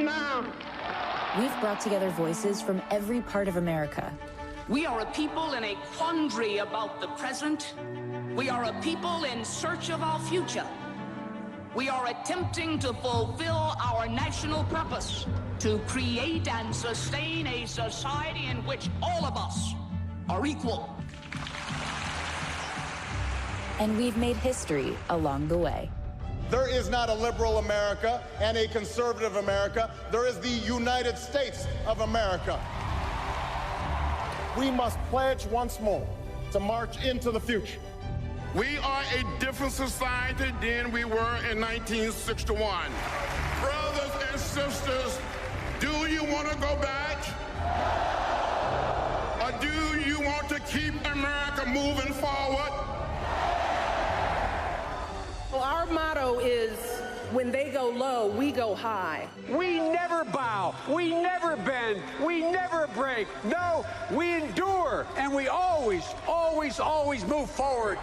Now. We've brought together voices from every part of America. We are a people in a quandary about the present. We are a people in search of our future. We are attempting to fulfill our national purpose to create and sustain a society in which all of us are equal. And we've made history along the way. There is not a liberal America and a conservative America. There is the United States of America. We must pledge once more to march into the future. We are a different society than we were in 1961. Brothers and sisters, do you want to go back? Or do you want to keep America moving forward? Well, our motto is, when they go low, we go high. We never bow, we never bend, we never break. No, we endure, and we always, always, always move forward.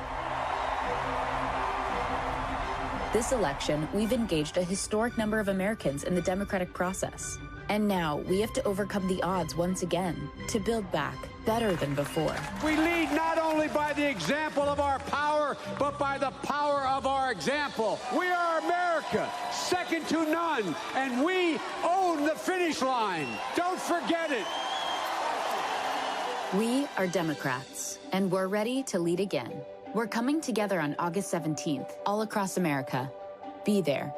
This election, we've engaged a historic number of Americans in the democratic process. And now we have to overcome the odds once again to build back better than before. We lead not only by the example of our power, but by the power of our example. We are America, second to none, and we own the finish line. Don't forget it. We are Democrats, and we're ready to lead again. We're coming together on August 17th, all across America. Be there.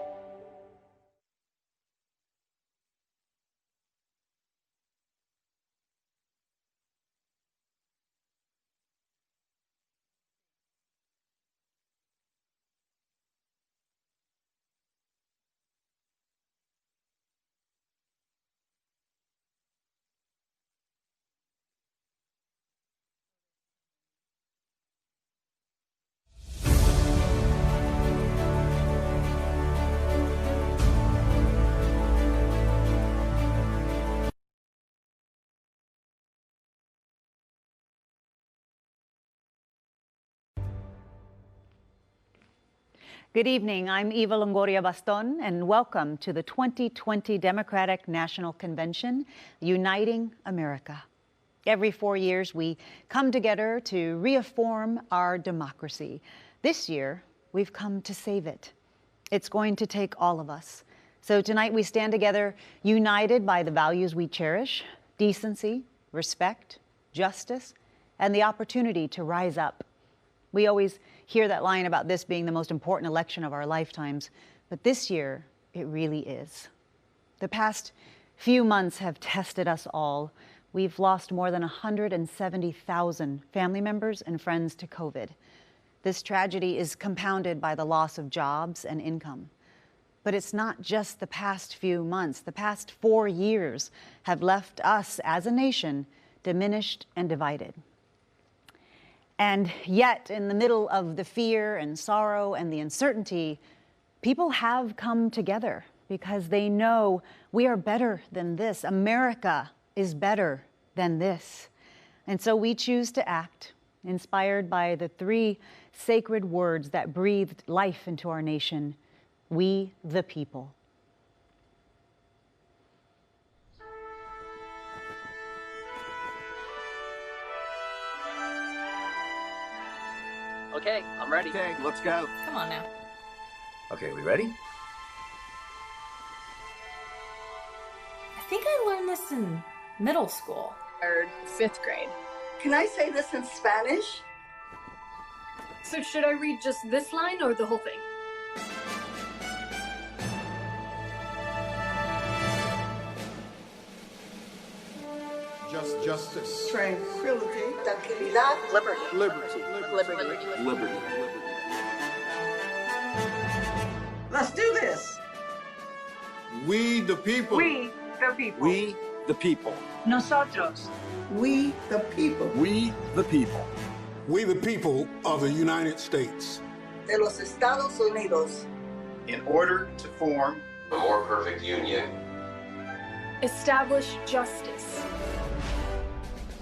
Good evening. I'm Eva Longoria Baston, and welcome to the 2020 Democratic National Convention, Uniting America. Every 4 years, we come together to reaffirm our democracy. This year, we've come to save it. It's going to take all of us. So tonight, we stand together, united by the values we cherish: decency, respect, justice, and the opportunity to rise up. We always hear that line about this being the most important election of our lifetimes, but this year, it really is. The past few months have tested us all. We've lost more than 170,000 family members and friends to COVID. This tragedy is compounded by the loss of jobs and income. But it's not just the past few months. The past 4 years have left us as a nation diminished and divided. And yet, in the middle of the fear and sorrow and the uncertainty, people have come together because they know we are better than this. America is better than this. And so we choose to act, inspired by the 3 sacred words that breathed life into our nation: we the people. Okay, I'm ready. Okay, let's go. Come on now. Okay, we ready? I think I learned this in middle school. Or 5th grade. Can I say this in Spanish? So should I read just this line or the whole thing? Justice. Tranquility. Tranquilidad. Liberty. Liberty. Let's do this. We the people. We the people. We the people. Nosotros. We the people. We the people. We the people of the United States. De los Estados Unidos. In order to form a more perfect union. Establish justice.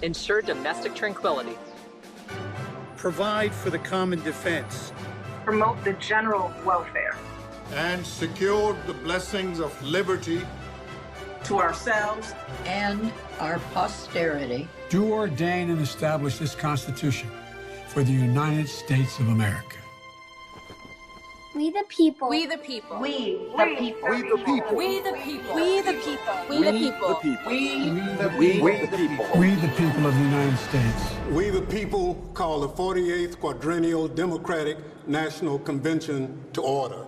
Ensure domestic tranquility. Provide for the common defense. Promote the general welfare. And secure the blessings of liberty, to ourselves and our posterity. Do ordain and establish this Constitution for the United States of America. We the people. We the people. We the people. We the people. We the people. We the people. We the people. We the people. We the people of the United States. We the people call the 48th Quadrennial Democratic National Convention to order.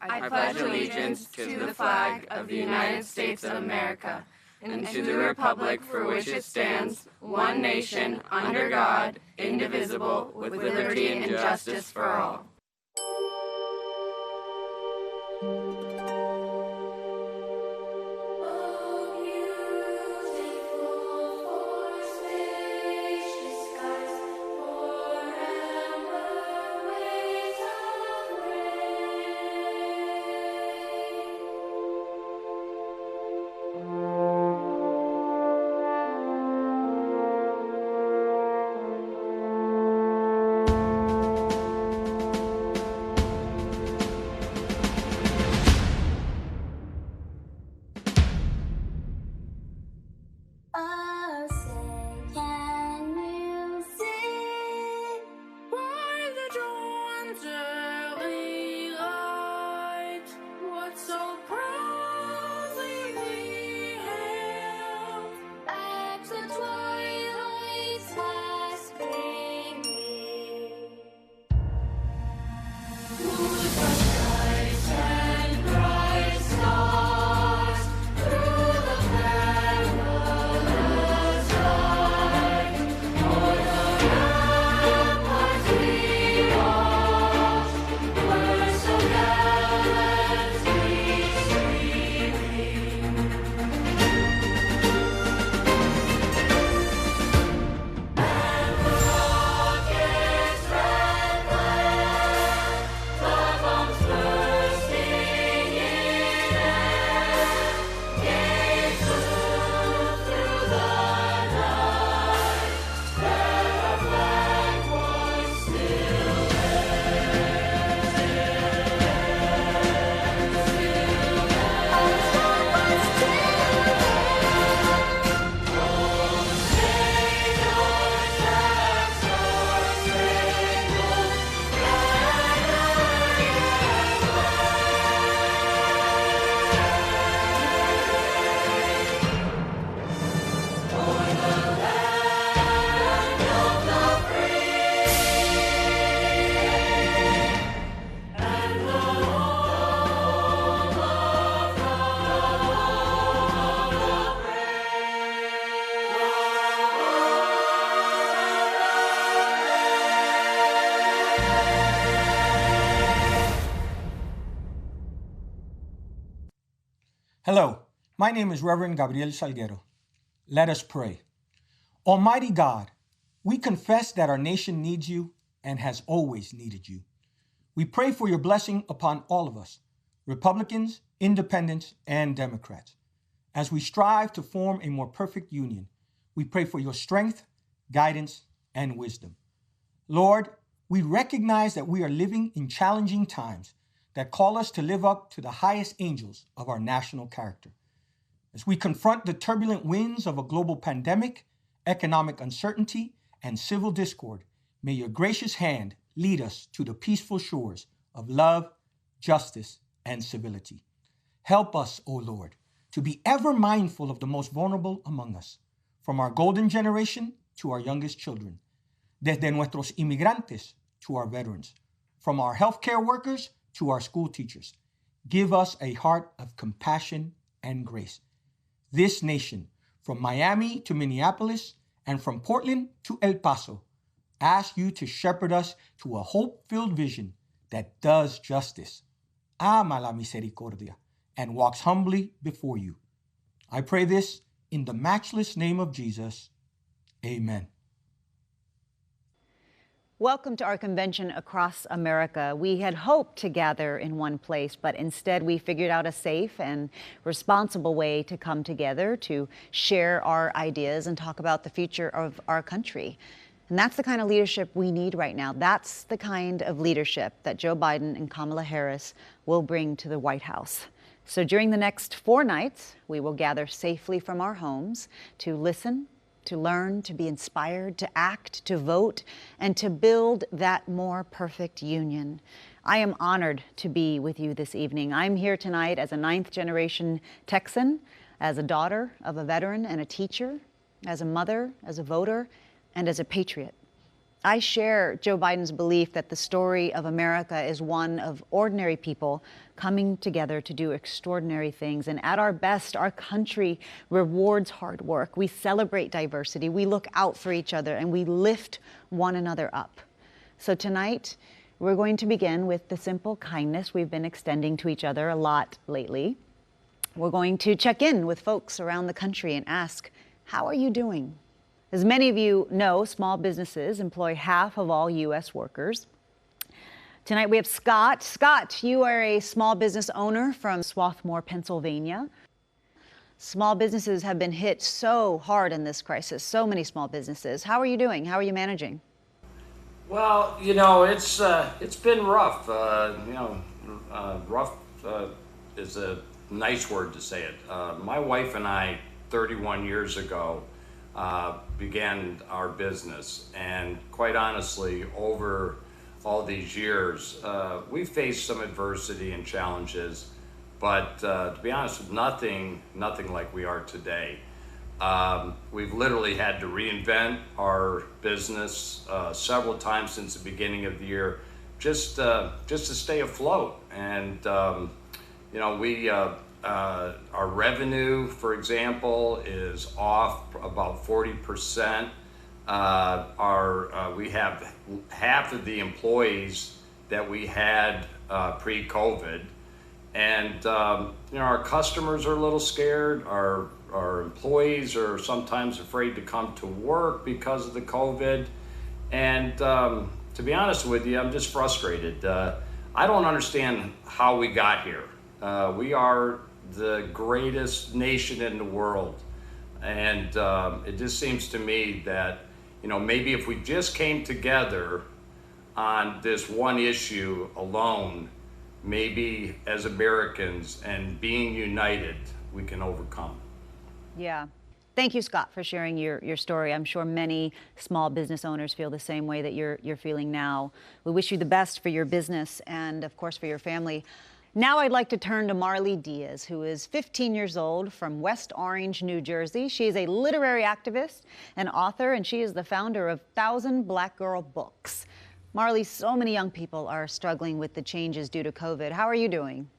I pledge allegiance to the flag of the United States of America and to the republic for which it stands, one nation, under God, indivisible, with liberty and justice for all. Hello, my name is Reverend Gabriel Salguero. Let us pray. Almighty God, we confess that our nation needs you and has always needed you. We pray for your blessing upon all of us, Republicans, Independents, and Democrats. As we strive to form a more perfect union, we pray for your strength, guidance, and wisdom. Lord, we recognize that we are living in challenging times that call us to live up to the highest angels of our national character. As we confront the turbulent winds of a global pandemic, economic uncertainty, and civil discord, may your gracious hand lead us to the peaceful shores of love, justice, and civility. Help us, O Lord, to be ever mindful of the most vulnerable among us, from our golden generation to our youngest children, desde nuestros inmigrantes to our veterans, from our healthcare workers to our school teachers. Give us a heart of compassion and grace. This nation, from Miami to Minneapolis and from Portland to El Paso, ask you to shepherd us to a hope-filled vision that does justice, ama la misericordia, and walks humbly before you. I pray this in the matchless name of Jesus. Amen. Welcome to our convention across America. We had hoped to gather in one place, but instead we figured out a safe and responsible way to come together to share our ideas and talk about the future of our country. And that's the kind of leadership we need right now. That's the kind of leadership that Joe Biden and Kamala Harris will bring to the White House. So during the next 4 nights, we will gather safely from our homes to listen, to learn, to be inspired, to act, to vote, and to build that more perfect union. I am honored to be with you this evening. I'm here tonight as a 9th-generation Texan, as a daughter of a veteran and a teacher, as a mother, as a voter, and as a patriot. I share Joe Biden's belief that the story of America is one of ordinary people coming together to do extraordinary things. And at our best, our country rewards hard work. We celebrate diversity. We look out for each other, and we lift one another up. So tonight, we're going to begin with the simple kindness we've been extending to each other a lot lately. We're going to check in with folks around the country and ask, how are you doing? As many of you know, small businesses employ half of all U.S. workers. Tonight we have Scott. Scott, you are a small business owner from Swarthmore, Pennsylvania. Small businesses have been hit so hard in this crisis, so many small businesses. How are you doing? How are you managing? Well, you know, it's been rough. Rough is a nice word to say it. My wife and I, 31 years ago, began our business, and quite honestly, over all these years, we faced some adversity and challenges, but to be honest, nothing like we are today. We've literally had to reinvent our business several times since the beginning of the year, just to stay afloat. And you know, our revenue, for example, is off about 40%. We have half of the employees that we had pre-COVID, and you know, our customers are a little scared. Our employees are sometimes afraid to come to work because of the COVID. And to be honest with you, I'm just frustrated. I don't understand how we got here. We are the greatest nation in the world. And it just seems to me that, you know, maybe if we just came together on this one issue alone, maybe as Americans and being united, we can overcome. Yeah. Thank you, Scott, for sharing your story. I'm sure many small business owners feel the same way that you're feeling now. We wish you the best for your business and, of course, for your family. Now I'd like to turn to Marley Diaz, who is 15 years old from West Orange, New Jersey. She is a literary activist and author, and she is the founder of 1,000 Black Girl Books. Marley, so many young people are struggling with the changes due to COVID. How are you doing?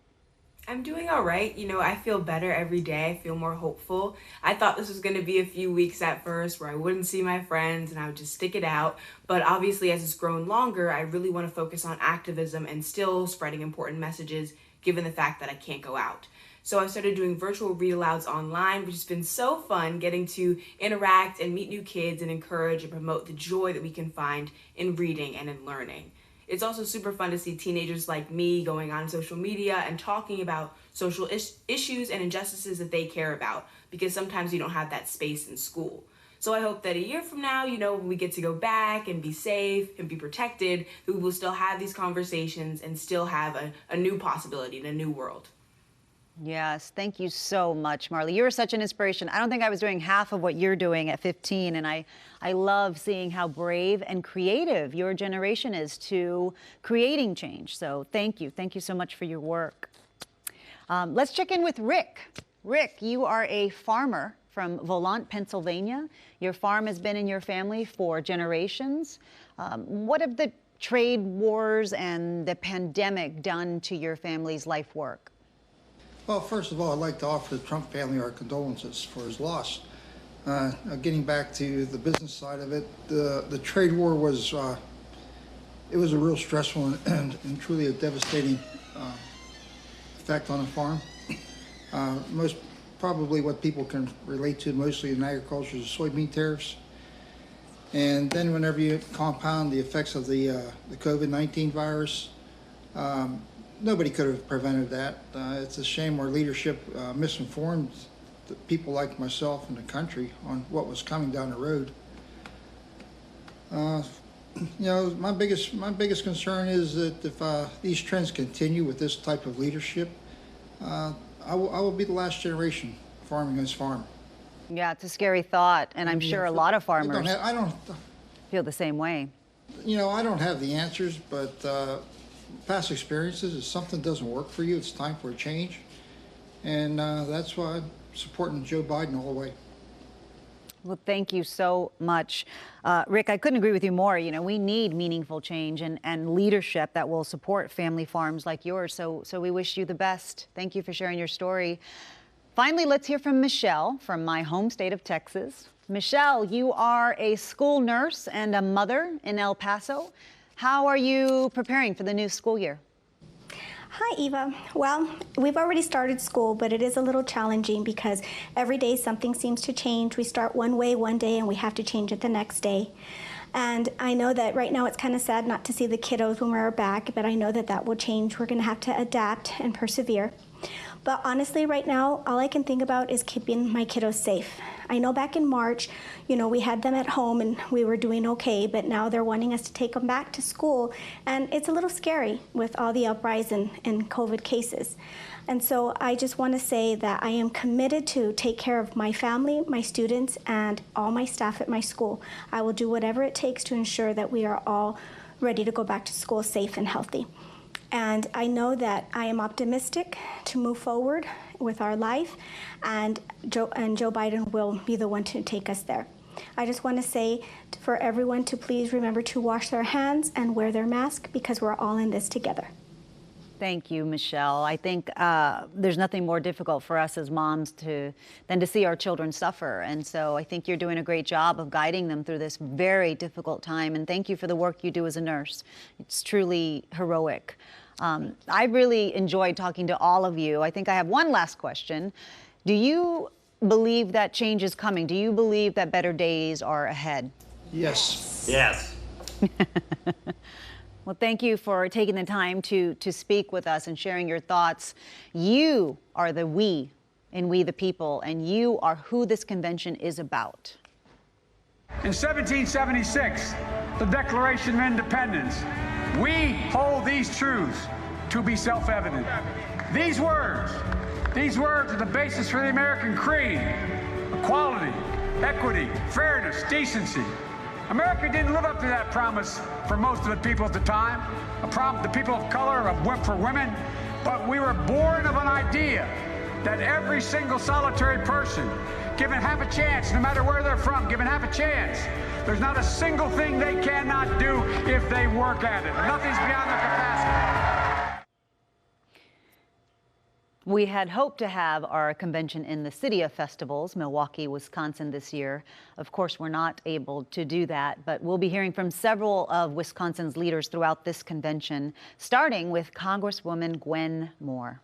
I'm doing all right. You know, I feel better every day. I feel more hopeful. I thought this was going to be a few weeks at first where I wouldn't see my friends and I would just stick it out. But obviously, as it's grown longer, I really want to focus on activism and still spreading important messages, given the fact that I can't go out. So I started doing virtual read-alouds online, which has been so fun, getting to interact and meet new kids and encourage and promote the joy that we can find in reading and in learning. It's also super fun to see teenagers like me going on social media and talking about social issues and injustices that they care about, because sometimes you don't have that space in school. So I hope that a year from now, you know, when we get to go back and be safe and be protected, that we will still have these conversations and still have a new possibility in a new world. Yes, thank you so much, Marley. You're such an inspiration. I don't think I was doing half of what you're doing at 15, and I love seeing how brave and creative your generation is to creating change. So thank you. Thank you so much for your work. Let's check in with Rick. Rick, you are a farmer from Volant, Pennsylvania. Your farm has been in your family for generations. What have the trade wars and the pandemic done to your family's life work? Well, first of all, I'd like to offer the Trump family our condolences for his loss. Getting back to the business side of it, the trade war was it was a real stressful and truly a devastating effect on a farm. Most probably what people can relate to mostly in agriculture is soybean tariffs. And then whenever you compound the effects of the COVID-19 virus, nobody could have prevented that. It's a shame our leadership misinformed people like myself and the country on what was coming down the road. You know, my biggest concern is that if these trends continue with this type of leadership, I will be the last generation farming this farm. Yeah, it's a scary thought, and I'm sure a lot of farmers I don't feel the same way. You know, I don't have the answers, but past experiences, if something doesn't work for you, it's time for a change. And that's why I'm supporting Joe Biden all the way. Well, thank you so much. Rick, I couldn't agree with you more. You know, we need meaningful change and leadership that will support family farms like yours. So we wish you the best. Thank you for sharing your story. Finally, let's hear from Michelle from my home state of Texas. Michelle, you are a school nurse and a mother in El Paso. How are you preparing for the new school year? Hi, Eva. Well, we've already started school, but it is a little challenging because every day something seems to change. We start one way one day and we have to change it the next day. And I know that right now it's kind of sad not to see the kiddos when we're back, but I know that that will change. We're going to have to adapt and persevere. But honestly, right now, all I can think about is keeping my kiddos safe. I know back in March, you know, we had them at home and we were doing okay, but now they're wanting us to take them back to school. And it's a little scary with all the uprise in COVID cases. And so I just want to say that I am committed to take care of my family, my students, and all my staff at my school. I will do whatever it takes to ensure that we are all ready to go back to school safe and healthy. And I know that I am optimistic to move forward with our life, and Joe Biden will be the one to take us there. I just want to say for everyone to please remember to wash their hands and wear their mask because we're all in this together. Thank you, Michelle. I think there's nothing more difficult for us as moms than to see our children suffer. And so I think you're doing a great job of guiding them through this very difficult time. And thank you for the work you do as a nurse. It's truly heroic. I really enjoyed talking to all of you. I think I have one last question. Do you believe that change is coming? Do you believe that better days are ahead? Yes. Yes. Well, thank you for taking the time to speak with us and sharing your thoughts. You are the we in We the People, and you are who this convention is about. In 1776, the Declaration of Independence, we hold these truths to be self-evident. These words are the basis for the American creed: equality, equity, fairness, decency. America didn't live up to that promise for most of the people at the time, the people of color, for women, but we were born of an idea that every single solitary person, given half a chance, no matter where they're from, given half a chance, there's not a single thing they cannot do if they work at it. Nothing's beyond their capacity. We had hoped to have our convention in the City of Festivals, Milwaukee, Wisconsin, this year. Of course, we're not able to do that, but we'll be hearing from several of Wisconsin's leaders throughout this convention, starting with Congresswoman Gwen Moore.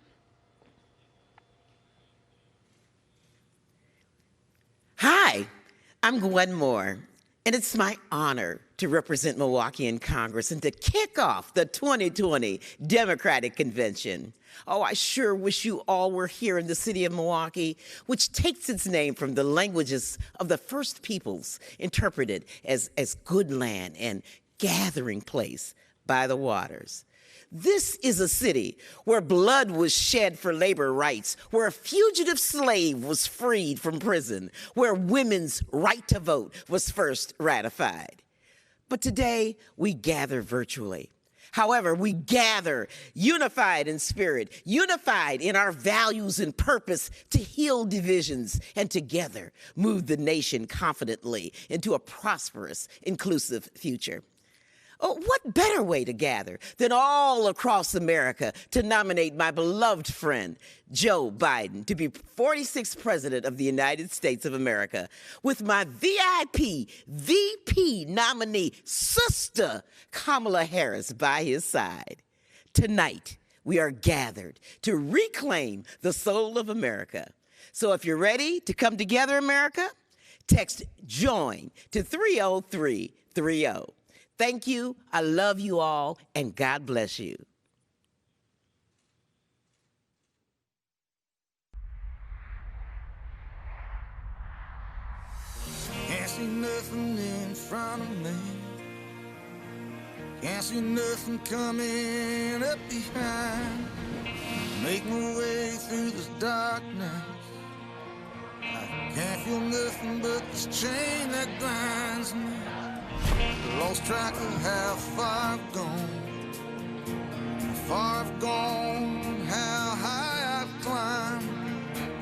Hi, I'm Gwen Moore, and it's my honor to represent Milwaukee in Congress and to kick off the 2020 Democratic Convention. Oh, I sure wish you all were here in the city of Milwaukee, which takes its name from the languages of the first peoples, interpreted as good land and gathering place by the waters. This is a city where blood was shed for labor rights, where a fugitive slave was freed from prison, where women's right to vote was first ratified. But today, we gather virtually. However, we gather unified in spirit, unified in our values and purpose to heal divisions and together move the nation confidently into a prosperous, inclusive future. Oh, what better way to gather than all across America to nominate my beloved friend, Joe Biden, to be 46th President of the United States of America, with my VIP, VP nominee, Sister Kamala Harris by his side. Tonight, we are gathered to reclaim the soul of America. So if you're ready to come together, America, text JOIN to 30330. Thank you, I love you all, and God bless you. Can't see nothing in front of me. Can't see nothing coming up behind. Make my way through this darkness. I can't feel nothing but this chain that binds me. Lost track of how far I've gone. How far I've gone, how high I've climbed.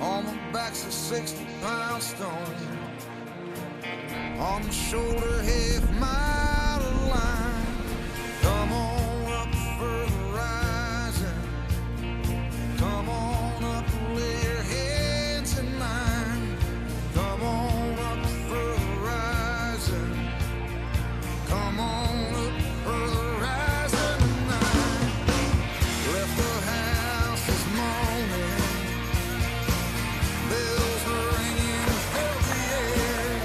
On my back's a 60-pound stone. On my shoulder, half-mile of line. Come on up for the horizon. Come on up and lay your hands in mine. Come on up for the horizon. Come on up for the horizon tonight. Left the house this morning. Bells were ringing, fill the air.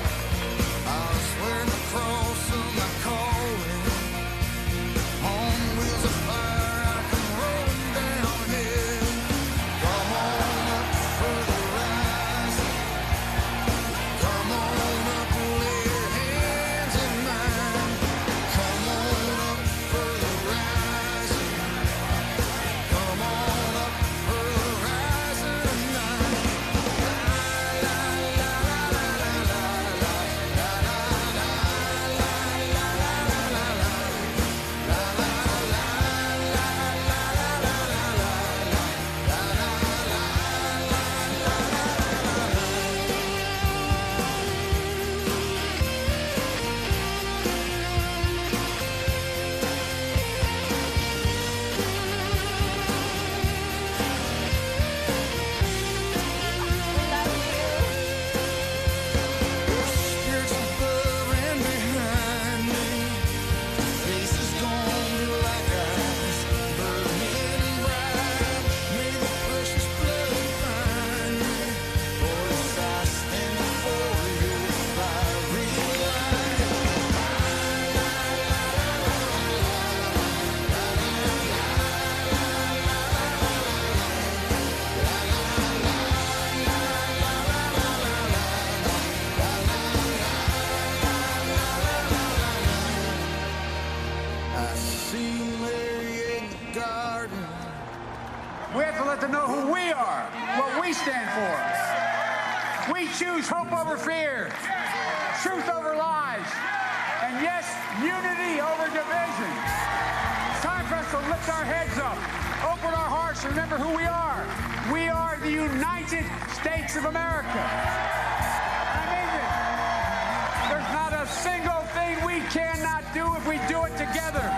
I was wearing the cross of my calling. On wheels of fire, I come rolling down here. Come on up for the horizon. Come on up and lay your hands in mine. Come on up for the horizon. Come on up for the horizon tonight. Spirits above and behind me. Faces gone like ice, burning bright. May the precious blood find me. Voice I stand before your fiery light. I see Mary in the garden. We have to let them know who we are, what we stand for. We choose hope over fear, truth over lies, and yes, unity over division. It's time for us to lift our heads up, open our hearts, and remember who we are. We are the United States of America. I mean it. There's not a single thing we cannot do if we do it together.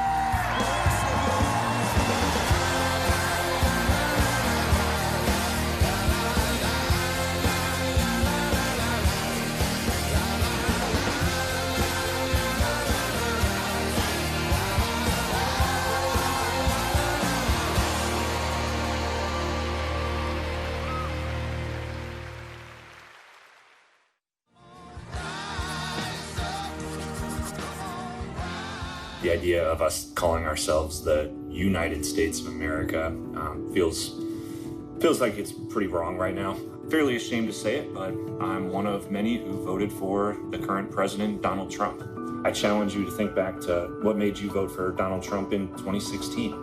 The idea of us calling ourselves the United States of America feels like it's pretty wrong right now. Fairly ashamed to say it, but I'm one of many who voted for the current president, Donald Trump. I challenge you to think back to what made you vote for Donald Trump in 2016.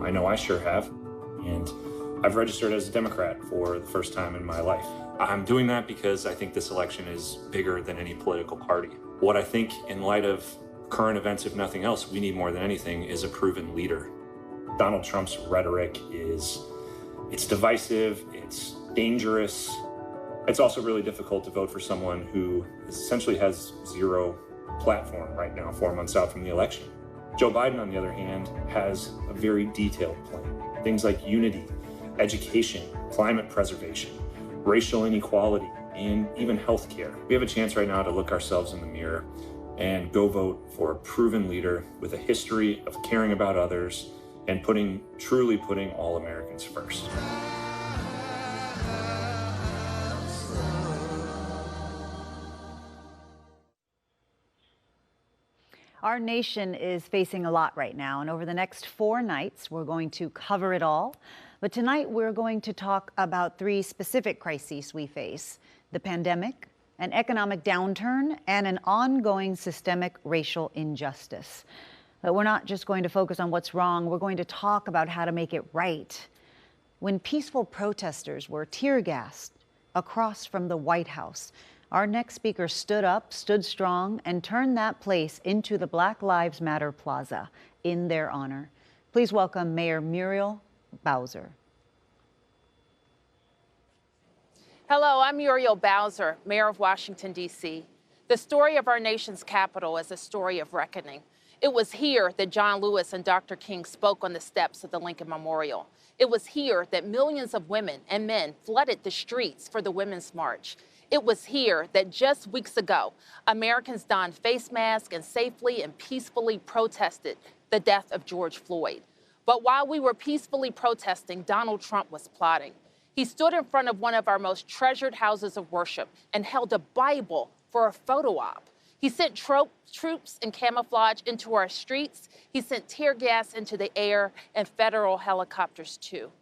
I know I sure have, and I've registered as a Democrat for the first time in my life. I'm doing that because I think this election is bigger than any political party. What I think, in light of current events, if nothing else, we need more than anything is a proven leader. Donald Trump's rhetoric it's divisive, it's dangerous. It's also really difficult to vote for someone who essentially has zero platform right now, 4 months out from the election. Joe Biden, on the other hand, has a very detailed plan. Things like unity, education, climate preservation, racial inequality, and even healthcare. We have a chance right now to look ourselves in the mirror and go vote for a proven leader with a history of caring about others and truly putting all Americans first. Our nation is facing a lot right now, and over the next 4 nights, we're going to cover it all. But tonight, we're going to talk about 3 specific crises we face: the pandemic, an economic downturn, and an ongoing systemic racial injustice. But we're not just going to focus on what's wrong, we're going to talk about how to make it right. When peaceful protesters were tear gassed across from the White House, our next speaker stood up, stood strong, and turned that place into the Black Lives Matter Plaza in their honor. Please welcome Mayor Muriel Bowser. Hello, I'm Muriel Bowser, Mayor of Washington, D.C. The story of our nation's capital is a story of reckoning. It was here that John Lewis and Dr. King spoke on the steps of the Lincoln Memorial. It was here that millions of women and men flooded the streets for the Women's March. It was here that just weeks ago, Americans donned face masks and safely and peacefully protested the death of George Floyd. But while we were peacefully protesting, Donald Trump was plotting. He stood in front of one of our most treasured houses of worship and held a Bible for a photo op. He sent troops in camouflage into our streets. He sent tear gas into the air and federal helicopters too.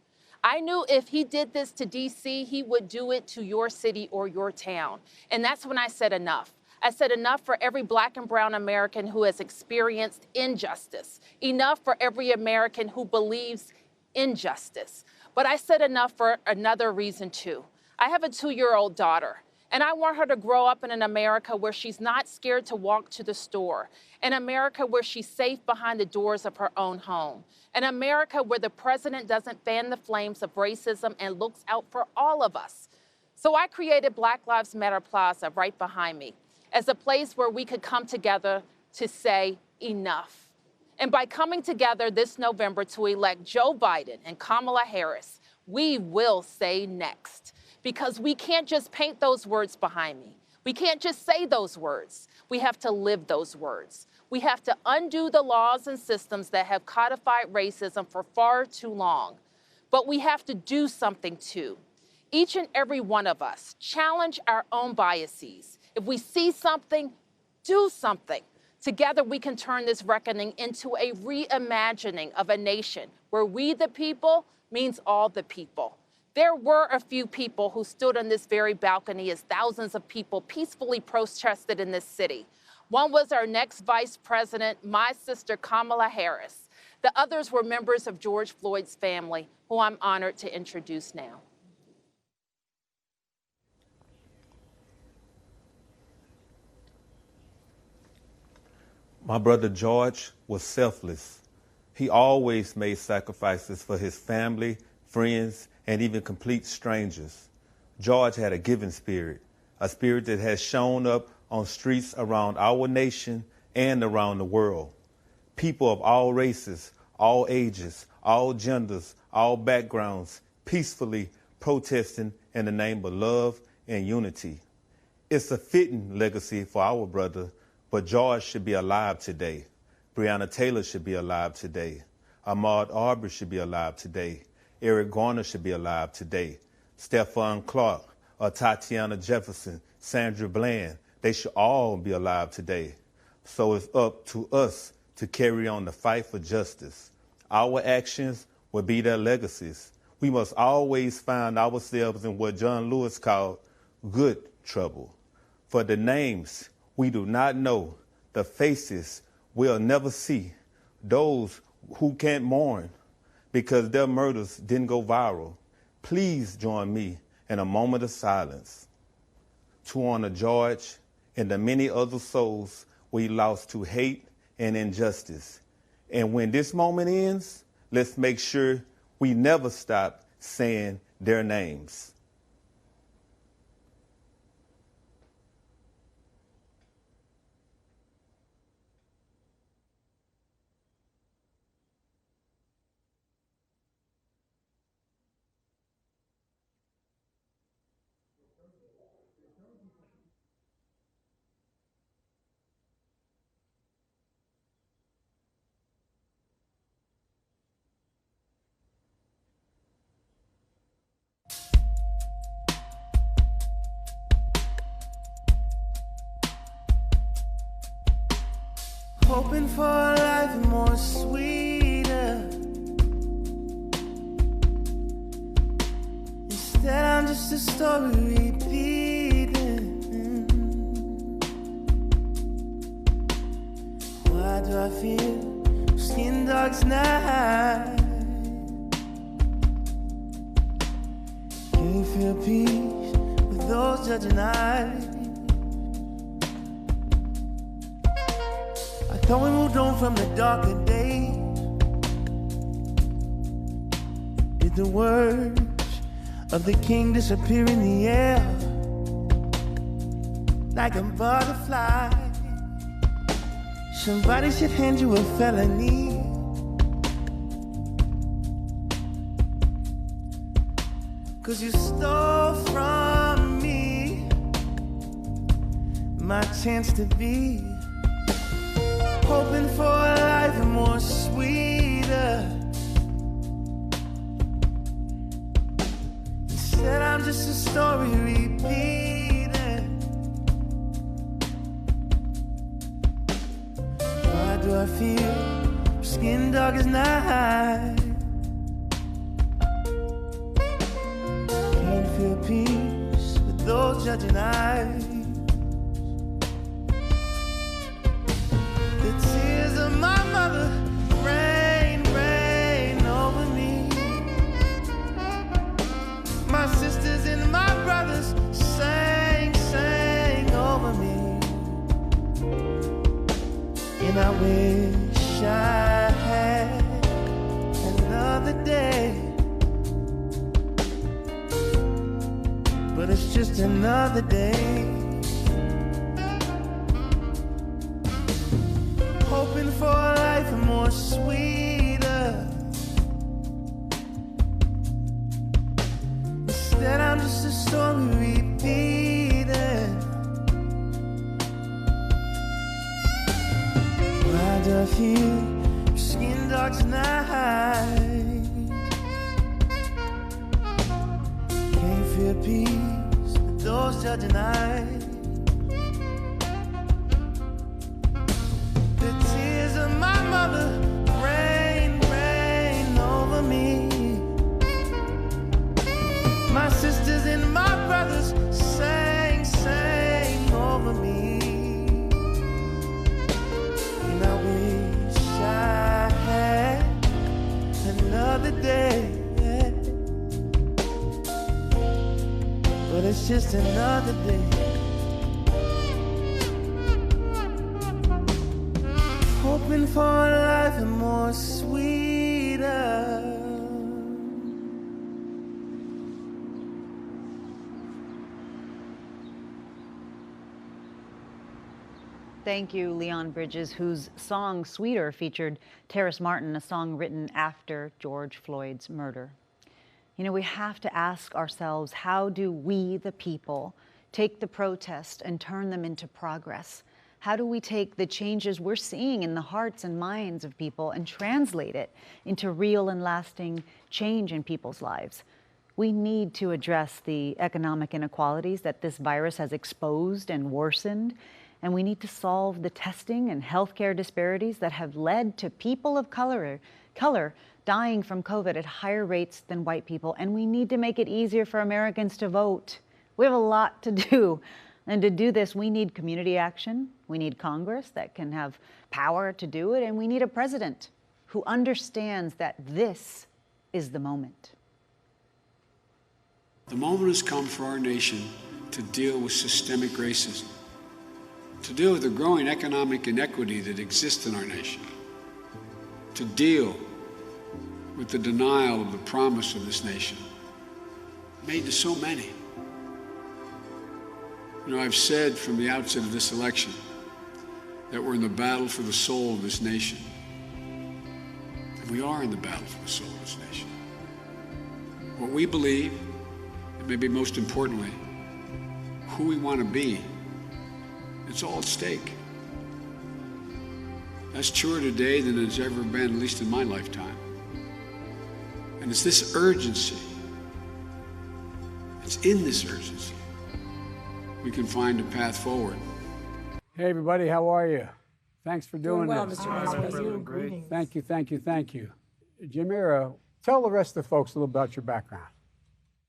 I knew if he did this to D.C., he would do it to your city or your town. And that's when I said enough. I said enough for every Black and brown American who has experienced injustice. Enough for every American who believes in justice. But I said enough for another reason too. I have a 2-year-old daughter. And I want her to grow up in an America where she's not scared to walk to the store, an America where she's safe behind the doors of her own home, an America where the president doesn't fan the flames of racism and looks out for all of us. So I created Black Lives Matter Plaza right behind me as a place where we could come together to say enough. And by coming together this November to elect Joe Biden and Kamala Harris, we will say next. Because we can't just paint those words behind me. We can't just say those words. We have to live those words. We have to undo the laws and systems that have codified racism for far too long. But we have to do something too. Each and every one of us challenge our own biases. If we see something, do something. Together we can turn this reckoning into a reimagining of a nation where we the people means all the people. There were a few people who stood on this very balcony as thousands of people peacefully protested in this city. One was our next vice president, my sister Kamala Harris. The others were members of George Floyd's family, who I'm honored to introduce now. My brother George was selfless. He always made sacrifices for his family, friends, and even complete strangers. George had a giving spirit, a spirit that has shown up on streets around our nation and around the world. People of all races, all ages, all genders, all backgrounds, peacefully protesting in the name of love and unity. It's a fitting legacy for our brother, but George should be alive today. Breonna Taylor should be alive today. Ahmaud Arbery should be alive today. Eric Garner should be alive today. Stephon Clark, Tatiana Jefferson, Sandra Bland, they should all be alive today. So it's up to us to carry on the fight for justice. Our actions will be their legacies. We must always find ourselves in what John Lewis called good trouble. For the names we do not know, the faces we'll never see, those who can't mourn, because their murders didn't go viral. Please join me in a moment of silence to honor George and the many other souls we lost to hate and injustice. And when this moment ends, let's make sure we never stop saying their names. Hoping for a life more sweeter. Instead, I'm just a story repeating. Why do I feel darkest night. Can you feel peace with those judging eyes? I thought we moved on from the darker days. Did the words of the king disappear in the air like a butterfly? Somebody should hand you a felony. Cause you stole from me my chance to be, hoping for a life more sweeter. Instead I'm just a story repeating. Why do I feel skin dark as night? Can't feel peace with those judging eyes. The tears of my mother rain, rain over me. My sisters and my brothers sang, sang over me. And I wish I had another day, but it's just another day. Hoping for a life more sweeter. Instead I'm just a story repeating. Why do I feel your skin dark tonight? Can't feel peace with those judging eyes. The tears of my mother rain, rain over me. My sisters and my brothers sang, sang over me. And I wish I had another day, but it's just another day. Hoping for a life more sweeter. Thank you, Leon Bridges, whose song Sweeter featured Terrace Martin, a song written after George Floyd's murder. You know, we have to ask ourselves, how do we, the people, take the protest and turn them into progress? How do we take the changes we're seeing in the hearts and minds of people and translate it into real and lasting change in people's lives? We need to address the economic inequalities that this virus has exposed and worsened, and we need to solve the testing and healthcare disparities that have led to people of color dying from COVID at higher rates than white people, and we need to make it easier for Americans to vote. We have a lot to do. And to do this, we need community action, we need Congress that can have power to do it, and we need a president who understands that this is the moment. The moment has come for our nation to deal with systemic racism, to deal with the growing economic inequity that exists in our nation, to deal with the denial of the promise of this nation made to so many. You know, I've said from the outset of this election that we're in the battle for the soul of this nation. And we are in the battle for the soul of this nation. What we believe, and maybe most importantly, who we want to be, it's all at stake. That's truer today than it's ever been, at least in my lifetime. And it's this urgency, it's in this urgency we can find a path forward. Hey, everybody, how are you? Thanks for doing well, this. Mr. President. Thank you, thank you, thank you. Jamira, tell the rest of the folks a little about your background.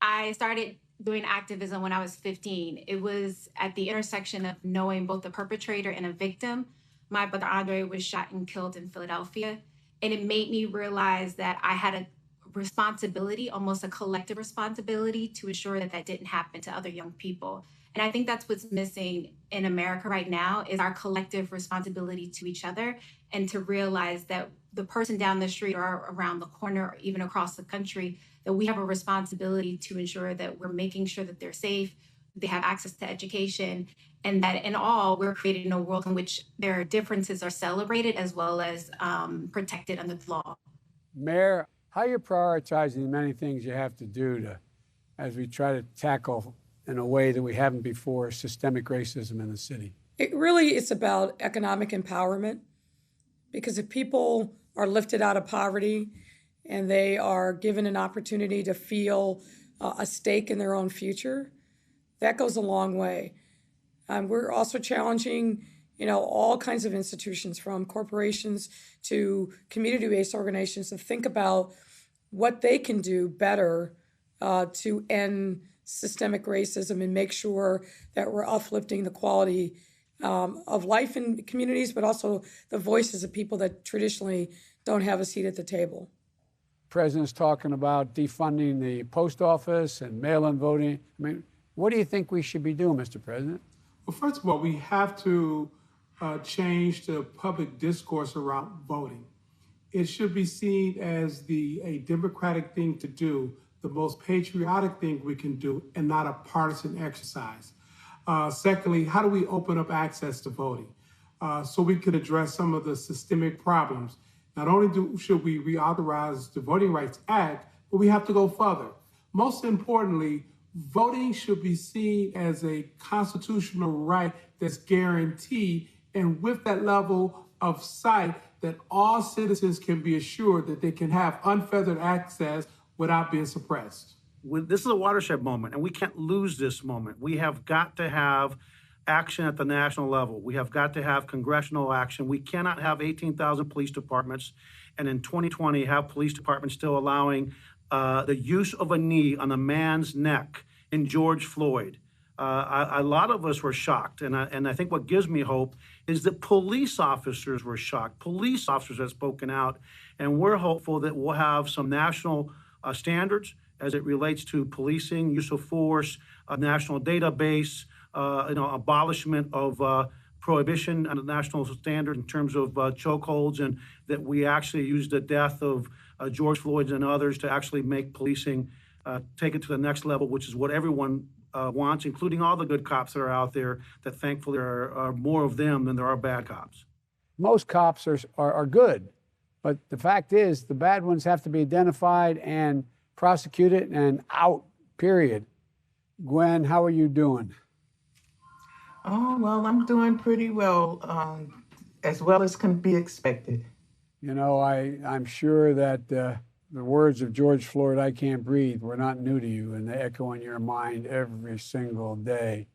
I started doing activism when I was 15. It was at the intersection of knowing both the perpetrator and a victim. My brother Andre was shot and killed in Philadelphia. And it made me realize that I had a responsibility, almost a collective responsibility, to ensure that that didn't happen to other young people. And I think that's what's missing in America right now, is our collective responsibility to each other, and to realize that the person down the street or around the corner or even across the country, that we have a responsibility to ensure that we're making sure that they're safe, they have access to education, and that in all, we're creating a world in which their differences are celebrated as well as protected under the law. Mayor, how are you prioritizing the many things you have to do as we try to tackle in a way that we haven't before systemic racism in the city? It really is about economic empowerment, because if people are lifted out of poverty and they are given an opportunity to feel a stake in their own future, that goes a long way. We're also challenging, all kinds of institutions, from corporations to community-based organizations, to think about what they can do better to end systemic racism and make sure that we're uplifting the quality of life in communities, but also the voices of people that traditionally don't have a seat at the table. The president's talking about defunding the post office and mail-in voting. I mean, what do you think we should be doing, Mr. President? Well, first of all, we have to change the public discourse around voting. It should be seen as a democratic thing to do, the most patriotic thing we can do, and not a partisan exercise. Secondly, how do we open up access to voting so we could address some of the systemic problems? Not only should we reauthorize the Voting Rights Act, but we have to go further. Most importantly, voting should be seen as a constitutional right that's guaranteed, and with that level of sight, that all citizens can be assured that they can have unfettered access without being suppressed. This is a watershed moment, and we can't lose this moment. We have got to have action at the national level. We have got to have congressional action. We cannot have 18,000 police departments, and in 2020 have police departments still allowing the use of a knee on a man's neck in George Floyd. A lot of us were shocked, and I think what gives me hope is that police officers were shocked. Police officers have spoken out, and we're hopeful that we'll have some national standards as it relates to policing, use of force, a national database, abolishment of prohibition on a national standard in terms of chokeholds, and that we actually use the death of George Floyd and others to actually make policing take it to the next level, which is what everyone wants, including all the good cops that are out there, that thankfully are more of them than there are bad cops. Most cops are good, but the fact is the bad ones have to be identified and prosecuted and out, period. Gwen, how are you doing? Oh, well, I'm doing pretty well as can be expected. I'm sure that the words of George Floyd, "I can't breathe," were not new to you, and they echo in your mind every single day.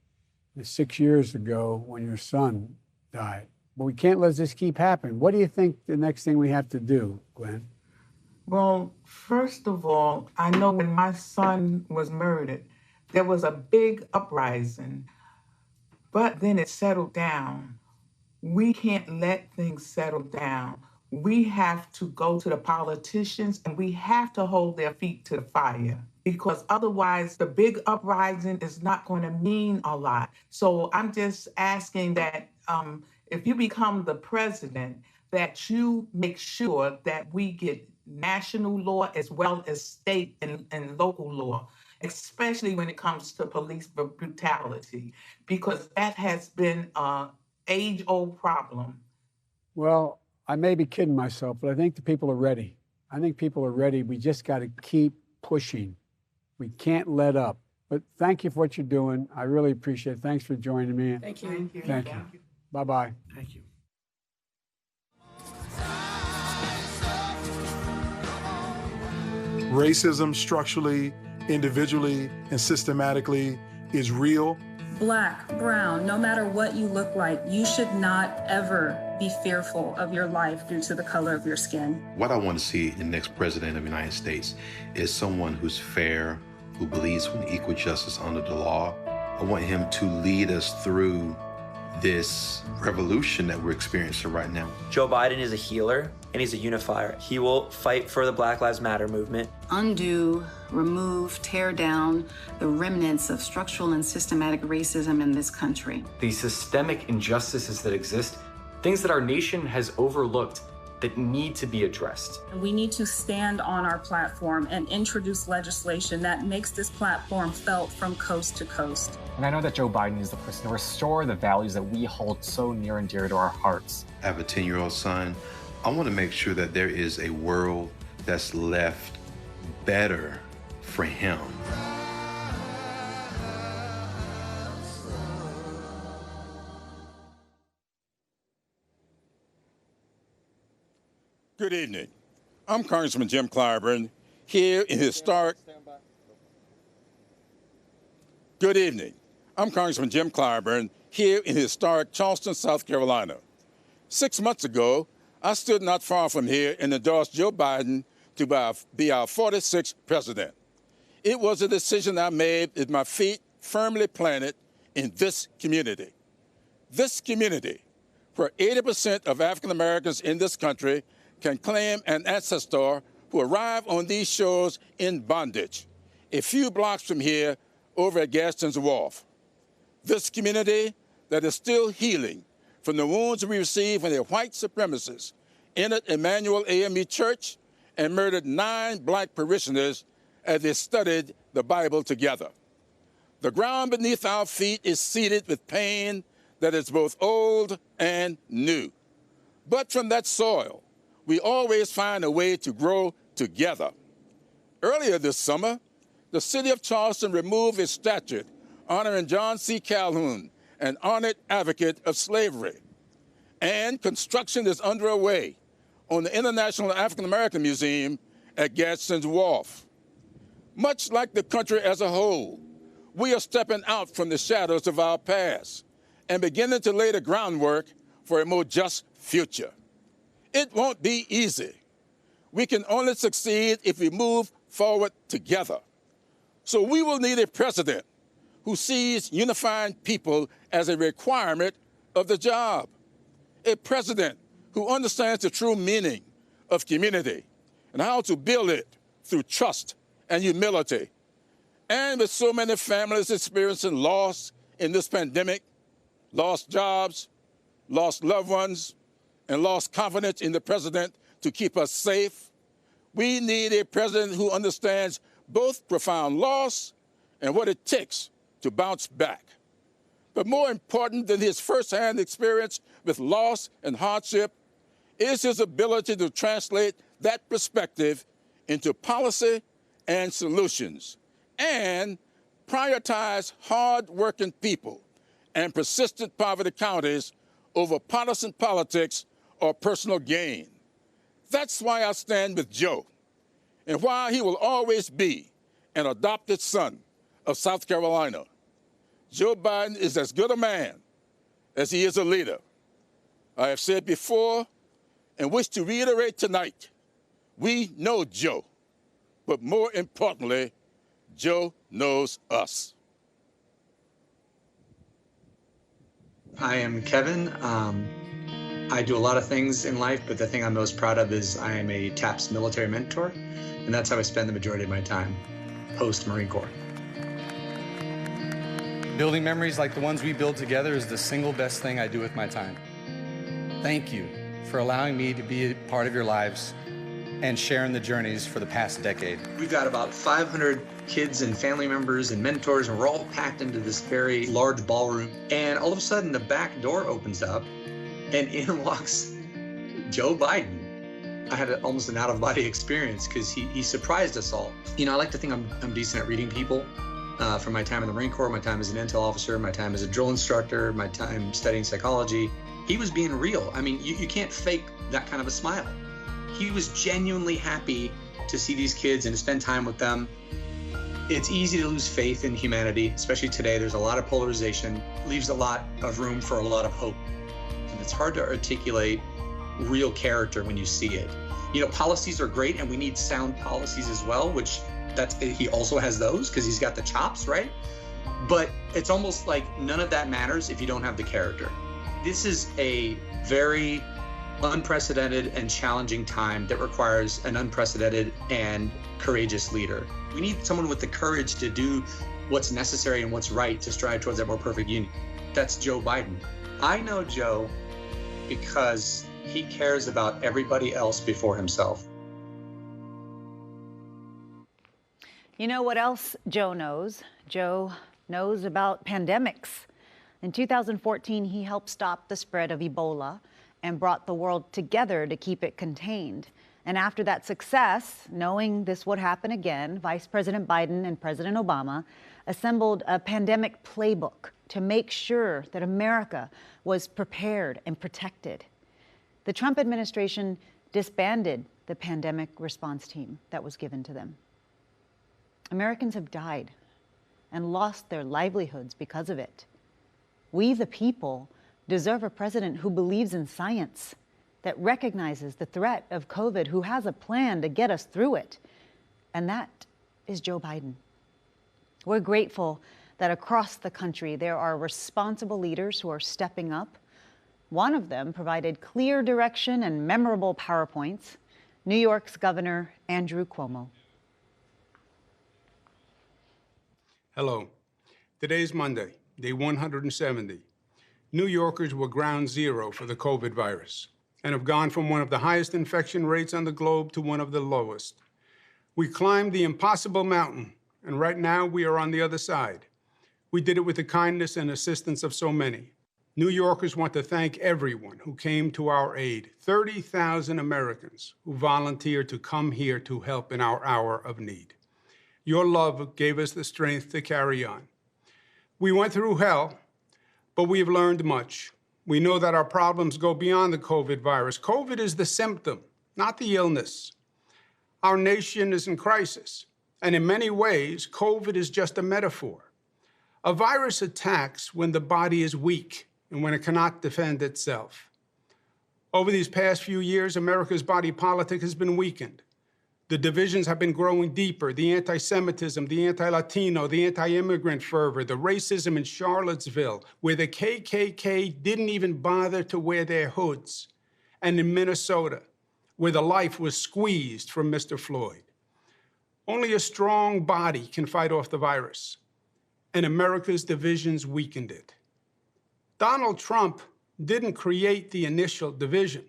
6 years ago when your son died. But we can't let this keep happening. What do you think the next thing we have to do, Gwen? Well, first of all, I know when my son was murdered, there was a big uprising, but then it settled down. We can't let things settle down. We have to go to the politicians, and we have to hold their feet to the fire, because otherwise the big uprising is not going to mean a lot. So I'm just asking that if you become the president, that you make sure that we get national law as well as state and local law, especially when it comes to police brutality, because that has been an age-old problem. Well, I may be kidding myself, but I think the people are ready. I think people are ready. We just got to keep pushing. We can't let up. But thank you for what you're doing. I really appreciate it. Thanks for joining me. Thank you. Thank you. Bye-bye. Thank you. Racism structurally, individually, and systematically is real. Black, brown, no matter what you look like, you should not ever be fearful of your life due to the color of your skin. What I want to see in the next president of the United States is someone who's fair, who believes in equal justice under the law. I want him to lead us through this revolution that we're experiencing right now. Joe Biden is a healer and he's a unifier. He will fight for the Black Lives Matter movement. Undo, remove, tear down the remnants of structural and systematic racism in this country. The systemic injustices that exist, things that our nation has overlooked that need to be addressed. We need to stand on our platform and introduce legislation that makes this platform felt from coast to coast. And I know that Joe Biden is the person to restore the values that we hold so near and dear to our hearts. I have a 10-year-old son. I want to make sure that there is a world that's left better for him. Good evening. I'm Congressman Jim Clyburn here in historic. Good evening. I'm Congressman Jim Clyburn here in historic Charleston, South Carolina. 6 months ago, I stood not far from here and endorsed Joe Biden to be our 46th president. It was a decision I made with my feet firmly planted in this community. This community, where 80% of African Americans in this country can claim an ancestor who arrived on these shores in bondage, a few blocks from here over at Gaston's Wharf. This community that is still healing from the wounds we received when the white supremacists entered Emmanuel AME Church and murdered 9 black parishioners as they studied the Bible together. The ground beneath our feet is seeded with pain that is both old and new. But from that soil, we always find a way to grow together. Earlier this summer, the city of Charleston removed a statue honoring John C. Calhoun, an honored advocate of slavery. And construction is underway on the International African American Museum at Gadsden's Wharf. Much like the country as a whole, we are stepping out from the shadows of our past and beginning to lay the groundwork for a more just future. It won't be easy. We can only succeed if we move forward together. So we will need a president who sees unifying people as a requirement of the job. A president who understands the true meaning of community and how to build it through trust and humility. And with so many families experiencing loss in this pandemic, lost jobs, lost loved ones, and lost confidence in the president to keep us safe, we need a president who understands both profound loss and what it takes to bounce back. But more important than his firsthand experience with loss and hardship is his ability to translate that perspective into policy and solutions and prioritize hard-working people and persistent poverty counties over partisan politics or personal gain. That's why I stand with Joe, and why he will always be an adopted son of South Carolina. Joe Biden is as good a man as he is a leader. I have said before and wish to reiterate tonight, we know Joe, but more importantly, Joe knows us. I am Kevin. I do a lot of things in life, but the thing I'm most proud of is I am a TAPS military mentor, and that's how I spend the majority of my time, post-Marine Corps. Building memories like the ones we build together is the single best thing I do with my time. Thank you for allowing me to be a part of your lives and sharing the journeys for the past decade. We've got about 500 kids and family members and mentors, and we're all packed into this very large ballroom. And all of a sudden, the back door opens up, and in walks Joe Biden. I had almost an out-of-body experience because he surprised us all. You know, I like to think I'm decent at reading people. From my time in the Marine Corps, my time as an intel officer, my time as a drill instructor, my time studying psychology. He was being real. I mean, you can't fake that kind of a smile. He was genuinely happy to see these kids and to spend time with them. It's easy to lose faith in humanity, especially today. There's a lot of polarization, leaves a lot of room for a lot of hope. And it's hard to articulate real character when you see it. You know, policies are great, and we need sound policies as well, which he also has those because he's got the chops, right? But it's almost like none of that matters if you don't have the character. This is a very unprecedented and challenging time that requires an unprecedented and courageous leader. We need someone with the courage to do what's necessary and what's right to strive towards that more perfect union. That's Joe Biden. I know Joe because he cares about everybody else before himself. You know what else Joe knows? Joe knows about pandemics. In 2014, he helped stop the spread of Ebola and brought the world together to keep it contained. And after that success, knowing this would happen again, Vice President Biden and President Obama assembled a pandemic playbook to make sure that America was prepared and protected. The Trump administration disbanded the pandemic response team that was given to them. Americans have died and lost their livelihoods because of it. We, the people, deserve a president who believes in science, that recognizes the threat of COVID, who has a plan to get us through it. And that is Joe Biden. We're grateful that across the country there are responsible leaders who are stepping up. One of them provided clear direction and memorable PowerPoints, New York's Governor Andrew Cuomo. Hello. Today's Monday, day 170. New Yorkers were ground zero for the COVID virus and have gone from one of the highest infection rates on the globe to one of the lowest. We climbed the impossible mountain, and right now we are on the other side. We did it with the kindness and assistance of so many. New Yorkers want to thank everyone who came to our aid, 30,000 Americans who volunteered to come here to help in our hour of need. Your love gave us the strength to carry on. We went through hell, but we have learned much. We know that our problems go beyond the COVID virus. COVID is the symptom, not the illness. Our nation is in crisis, and in many ways, COVID is just a metaphor. A virus attacks when the body is weak and when it cannot defend itself. Over these past few years, America's body politic has been weakened. The divisions have been growing deeper, the anti-Semitism, the anti-Latino, the anti-immigrant fervor, the racism in Charlottesville, where the KKK didn't even bother to wear their hoods, and in Minnesota, where the life was squeezed from Mr. Floyd. Only a strong body can fight off the virus, and America's divisions weakened it. Donald Trump didn't create the initial division.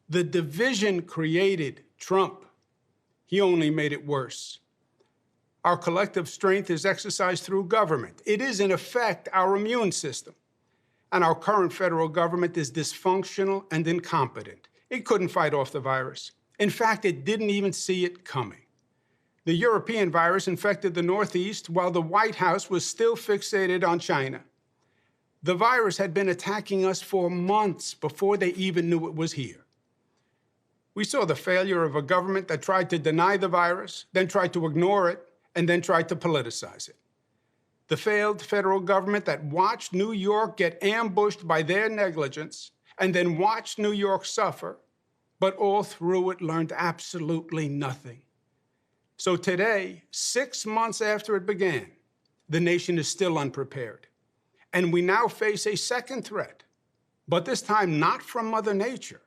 The division created Trump. He only made it worse. Our collective strength is exercised through government. It is, in effect, our immune system. And our current federal government is dysfunctional and incompetent. It couldn't fight off the virus. In fact, it didn't even see it coming. The European virus infected the Northeast while the White House was still fixated on China. The virus had been attacking us for months before they even knew it was here. We saw the failure of a government that tried to deny the virus, then tried to ignore it, and then tried to politicize it. The failed federal government that watched New York get ambushed by their negligence and then watched New York suffer, but all through it learned absolutely nothing. So today, 6 months after it began, the nation is still unprepared. And we now face a second threat, but this time not from Mother Nature.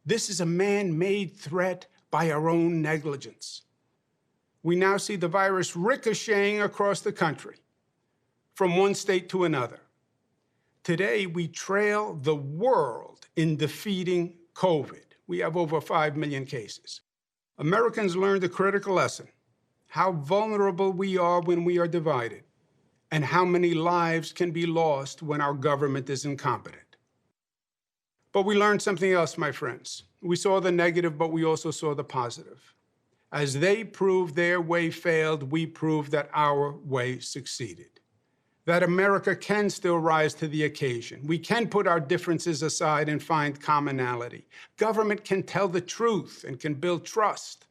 This is a man-made threat by our own negligence. We now see the virus ricocheting across the country, from one state to another. Today, we trail the world in defeating COVID. We have over 5 million cases. Americans learned a critical lesson, how vulnerable we are when we are divided, and how many lives can be lost when our government is incompetent. But we learned something else, my friends. We saw the negative, but we also saw the positive. As they proved their way failed, we proved that our way succeeded. That America can still rise to the occasion. We can put our differences aside and find commonality. Government can tell the truth and can build trust.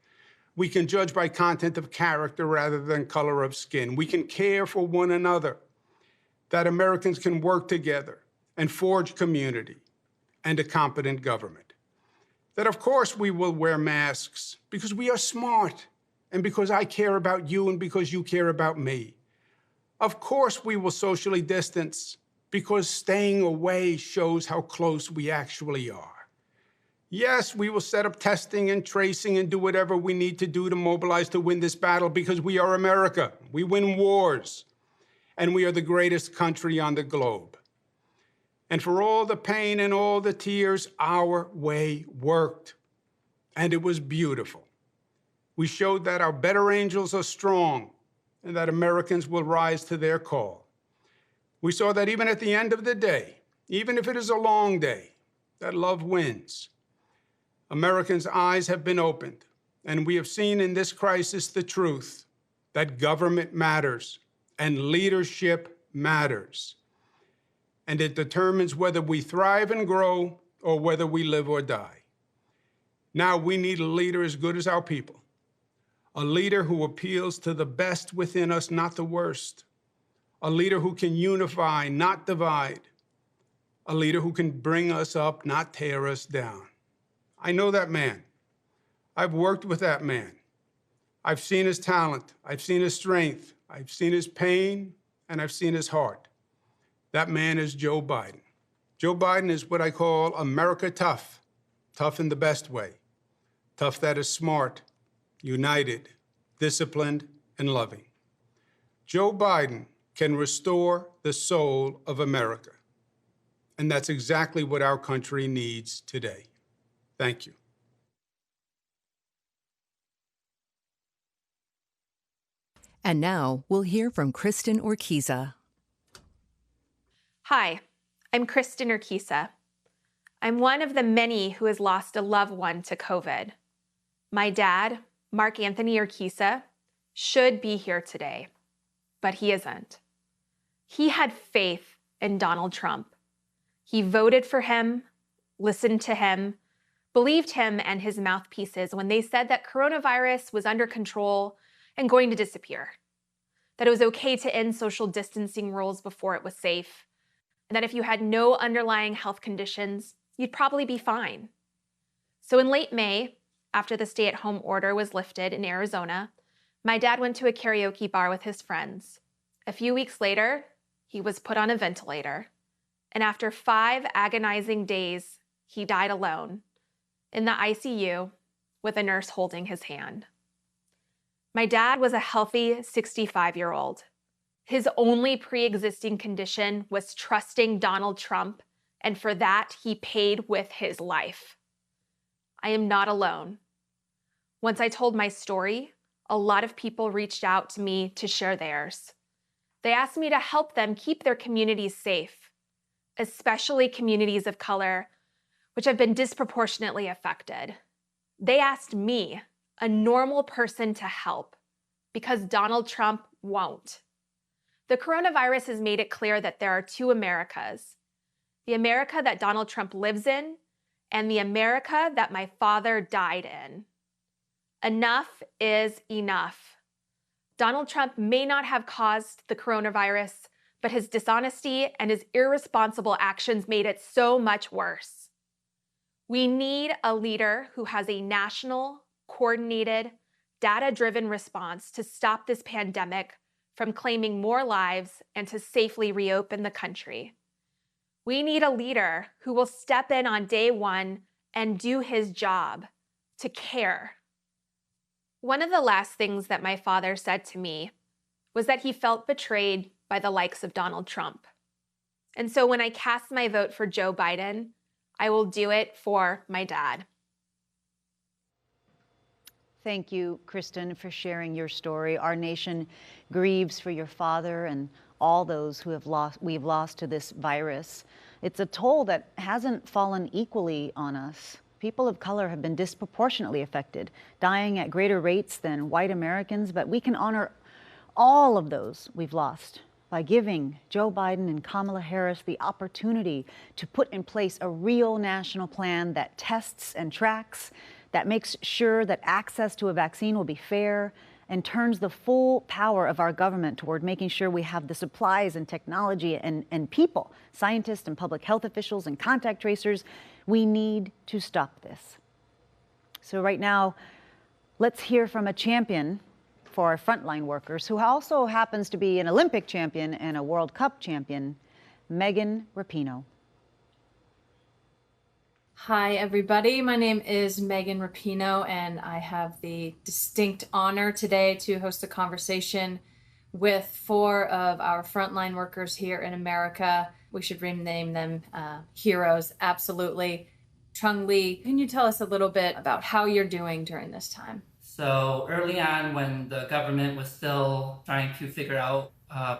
We can judge by content of character rather than color of skin. We can care for one another. That Americans can work together and forge community and a competent government. That, of course, we will wear masks because we are smart and because I care about you and because you care about me. Of course we will socially distance, because staying away shows how close we actually are. Yes, we will set up testing and tracing and do whatever we need to do to mobilize to win this battle, because we are America. We win wars, and we are the greatest country on the globe. And for all the pain and all the tears, our way worked, and it was beautiful. We showed that our better angels are strong and that Americans will rise to their call. We saw that even at the end of the day, even if it is a long day, that love wins. Americans' eyes have been opened, and we have seen in this crisis the truth that government matters and leadership matters. And it determines whether we thrive and grow or whether we live or die. Now we need a leader as good as our people, a leader who appeals to the best within us, not the worst, a leader who can unify, not divide, a leader who can bring us up, not tear us down. I know that man. I've worked with that man. I've seen his talent. I've seen his strength. I've seen his pain, and I've seen his heart. That man is Joe Biden. Joe Biden is what I call America tough, tough in the best way, tough that is smart, united, disciplined, and loving. Joe Biden can restore the soul of America, and that's exactly what our country needs today. Thank you. And now we'll hear from Kristen Urquiza. Hi, I'm Kristen Urquiza. I'm one of the many who has lost a loved one to COVID. My dad, Mark Anthony Urquiza, should be here today, but he isn't. He had faith in Donald Trump. He voted for him, listened to him, believed him and his mouthpieces when they said that coronavirus was under control and going to disappear, that it was okay to end social distancing rules before it was safe, and that if you had no underlying health conditions, you'd probably be fine. So in late May, after the stay-at-home order was lifted in Arizona, my dad went to a karaoke bar with his friends. A few weeks later, he was put on a ventilator, and after 5 agonizing days, he died alone in the ICU with a nurse holding his hand. My dad was a healthy 65-year-old. His only pre-existing condition was trusting Donald Trump, and for that, he paid with his life. I am not alone. Once I told my story, a lot of people reached out to me to share theirs. They asked me to help them keep their communities safe, especially communities of color, which have been disproportionately affected. They asked me, a normal person, to help because Donald Trump won't. The coronavirus has made it clear that there are 2 Americas, the America that Donald Trump lives in and the America that my father died in. Enough is enough. Donald Trump may not have caused the coronavirus, but his dishonesty and his irresponsible actions made it so much worse. We need a leader who has a national, coordinated, data-driven response to stop this pandemic from claiming more lives and to safely reopen the country. We need a leader who will step in on day one and do his job, to care. One of the last things that my father said to me was that he felt betrayed by the likes of Donald Trump. And so when I cast my vote for Joe Biden, I will do it for my dad. Thank you, Kristen, for sharing your story. Our nation grieves for your father and all those who we've lost to this virus. It's a toll that hasn't fallen equally on us. People of color have been disproportionately affected, dying at greater rates than white Americans, but we can honor all of those we've lost by giving Joe Biden and Kamala Harris the opportunity to put in place a real national plan that tests and tracks, that makes sure that access to a vaccine will be fair, and turns the full power of our government toward making sure we have the supplies and technology and people, scientists and public health officials and contact tracers. We need to stop this. So right now, let's hear from a champion for our frontline workers, who also happens to be an Olympic champion and a World Cup champion, Megan Rapinoe. Hi, everybody. My name is Megan Rapinoe, and I have the distinct honor today to host a conversation with 4 of our frontline workers here in America. We should rename them heroes, absolutely. Chung Lee, can you tell us a little bit about how you're doing during this time? So early on, when the government was still trying to figure out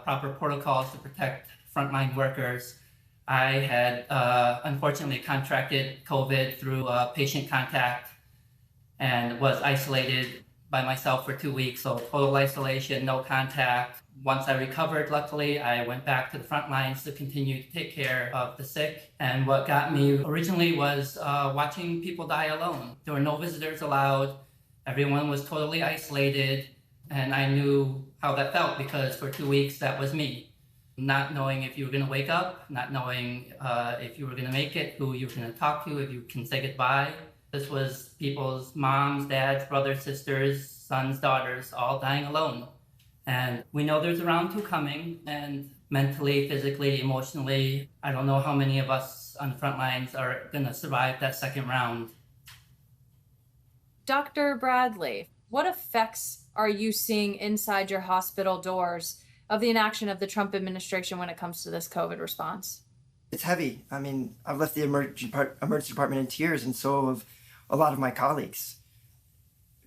proper protocols to protect frontline workers, I had unfortunately contracted COVID through patient contact and was isolated by myself for 2 weeks. So total isolation, no contact. Once I recovered, luckily, I went back to the front lines to continue to take care of the sick. And what got me originally was watching people die alone. There were no visitors allowed. Everyone was totally isolated. And I knew how that felt because for 2 weeks, that was me. Not knowing if you were going to wake up, not knowing if you were going to make it, who you were going to talk to, if you can say goodbye. This was people's moms, dads, brothers, sisters, sons, daughters, all dying alone. And we know there's a round 2 coming, and mentally, physically, emotionally, I don't know how many of us on the front lines are going to survive that second round. Dr. Bradley, what effects are you seeing inside your hospital doors of the inaction of the Trump administration when it comes to this COVID response? It's heavy. I mean, I've left the emergency department in tears, and so have a lot of my colleagues.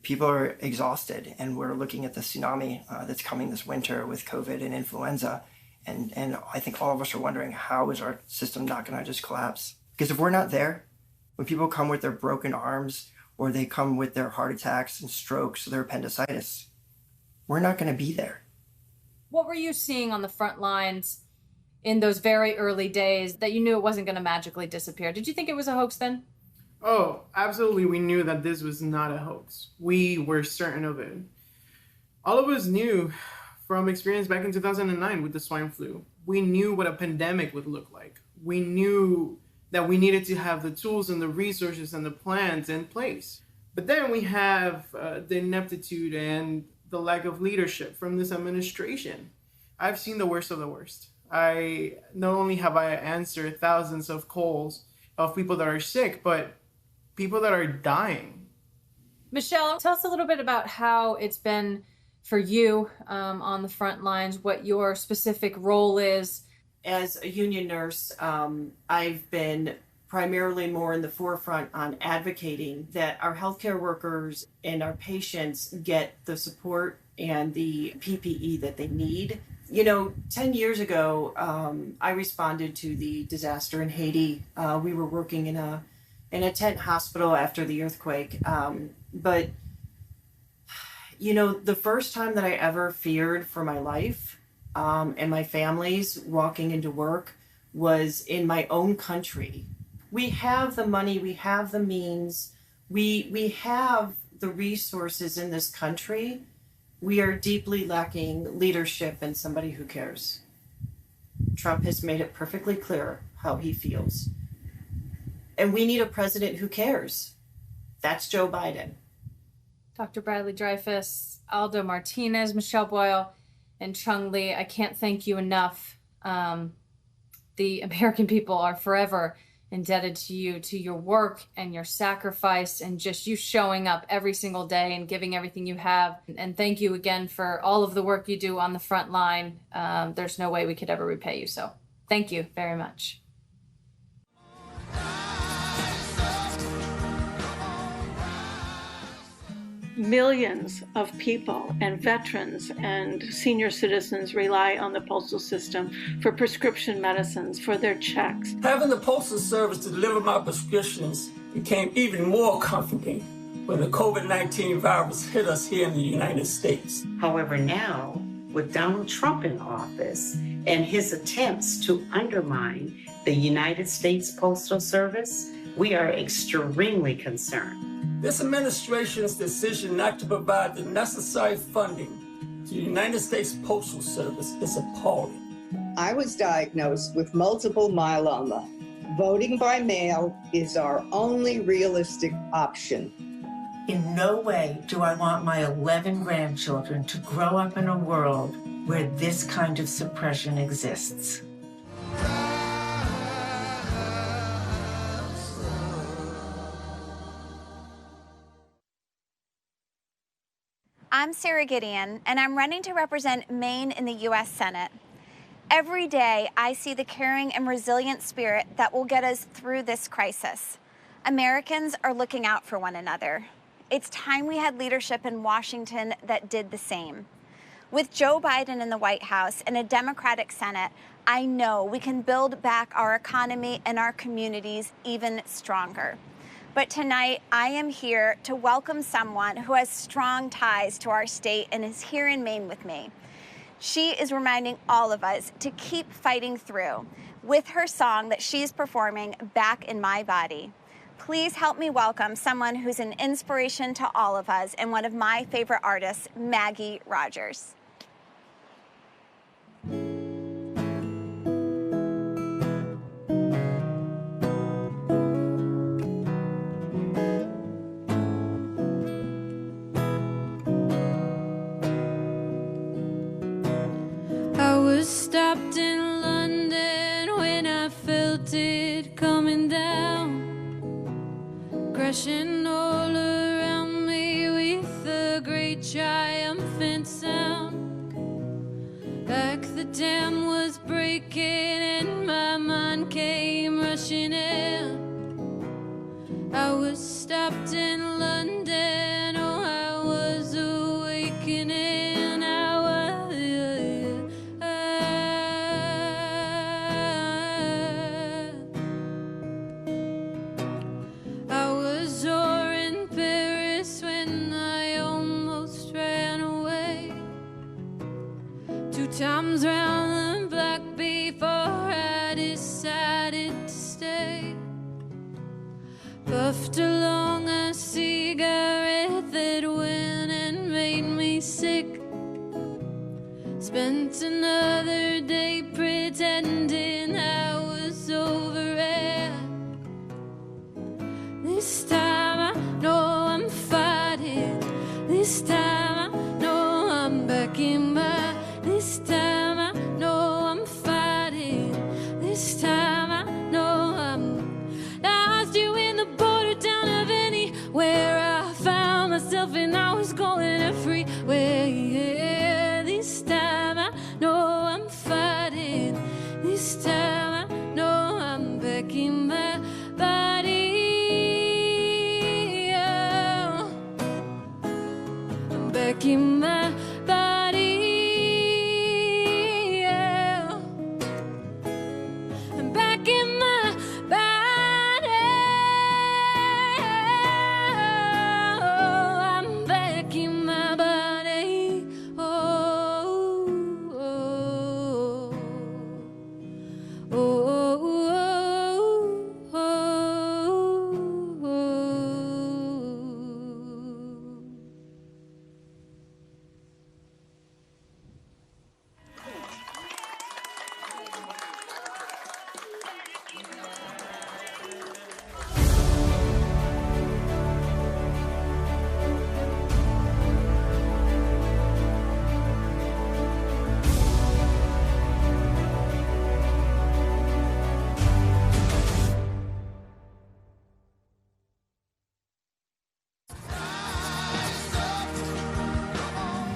People are exhausted, and we're looking at the tsunami that's coming this winter with COVID and influenza. And I think all of us are wondering, how is our system not going to just collapse? Because if we're not there, when people come with their broken arms, or they come with their heart attacks and strokes or their appendicitis, we're not going to be there. What were you seeing on the front lines in those very early days that you knew it wasn't going to magically disappear? Did you think it was a hoax then? Oh, absolutely. We knew that this was not a hoax. We were certain of it. All of us knew from experience back in 2009 with the swine flu. We knew what a pandemic would look like. We knew that we needed to have the tools and the resources and the plans in place. But then we have the ineptitude and the lack of leadership from this administration. I've seen the worst of the worst. Not only have I answered thousands of calls of people that are sick, but people that are dying. Michelle, tell us a little bit about how it's been for you on the front lines, what your specific role is. As a union nurse, I've been primarily more in the forefront on advocating that our healthcare workers and our patients get the support and the PPE that they need. You know, 10 years ago, I responded to the disaster in Haiti. We were working in a tent hospital after the earthquake. But, you know, the first time that I ever feared for my life and my family's walking into work was in my own country. We have the money, we have the means, we have the resources in this country. We are deeply lacking leadership and somebody who cares. Trump has made it perfectly clear how he feels. And we need a president who cares. That's Joe Biden. Dr. Bradley Dreyfus, Aldo Martinez, Michelle Boyle, and Chung Lee, I can't thank you enough. The American people are forever indebted to you, to your work and your sacrifice and just you showing up every single day and giving everything you have. And thank you again for all of the work you do on the front line. There's no way we could ever repay you. So thank you very much. Millions of people and veterans and senior citizens rely on the postal system for prescription medicines, for their checks. Having the Postal Service to deliver my prescriptions became even more comforting when the COVID-19 virus hit us here in the United States. However, now, with Donald Trump in office and his attempts to undermine the United States Postal Service, we are extremely concerned. This administration's decision not to provide the necessary funding to the United States Postal Service is appalling. I was diagnosed with multiple myeloma. Voting by mail is our only realistic option. In no way do I want my 11 grandchildren to grow up in a world where this kind of suppression exists. I'm Sarah Gideon, and I'm running to represent Maine in the U.S. Senate. Every day, I see the caring and resilient spirit that will get us through this crisis. Americans are looking out for one another. It's time we had leadership in Washington that did the same. With Joe Biden in the White House and a Democratic Senate, I know we can build back our economy and our communities even stronger. But tonight, I am here to welcome someone who has strong ties to our state and is here in Maine with me. She is reminding all of us to keep fighting through with her song that she's performing, Back in My Body. Please help me welcome someone who's an inspiration to all of us and one of my favorite artists, Maggie Rogers. I was stopped in London when I felt it coming down, crashing all around me with a great triumphant sound. Like the dam was breaking and my mind came rushing in. I was stopped in London, oh, I was awakening. I was over in Paris when I almost ran away. 2 times round the block before I decided to stay. Puffed along a cigarette that went and made me sick. Spent another day pretending I was over it. This time I know I'm fighting. This time I know I'm back in my. This time I know I'm fighting. This time I know I'm. Lost you in the border town of anywhere I found myself, and I was going everywhere. Yeah, this time I know I'm fighting. This time I know I'm back in my body. Back in my body, yeah. I'm back in my body. Oh, I'm back in my body. Oh, oh, oh, oh, oh, oh, oh.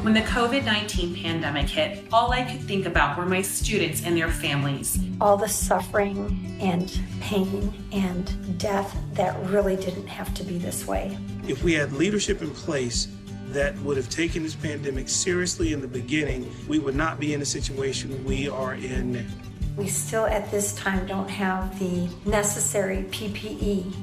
When the COVID-19 pandemic hit, all I could think about were my students and their families. All the suffering and pain and death that really didn't have to be this way. If we had leadership in place that would have taken this pandemic seriously in the beginning, we would not be in a situation we are in now. We still at this time don't have the necessary PPE.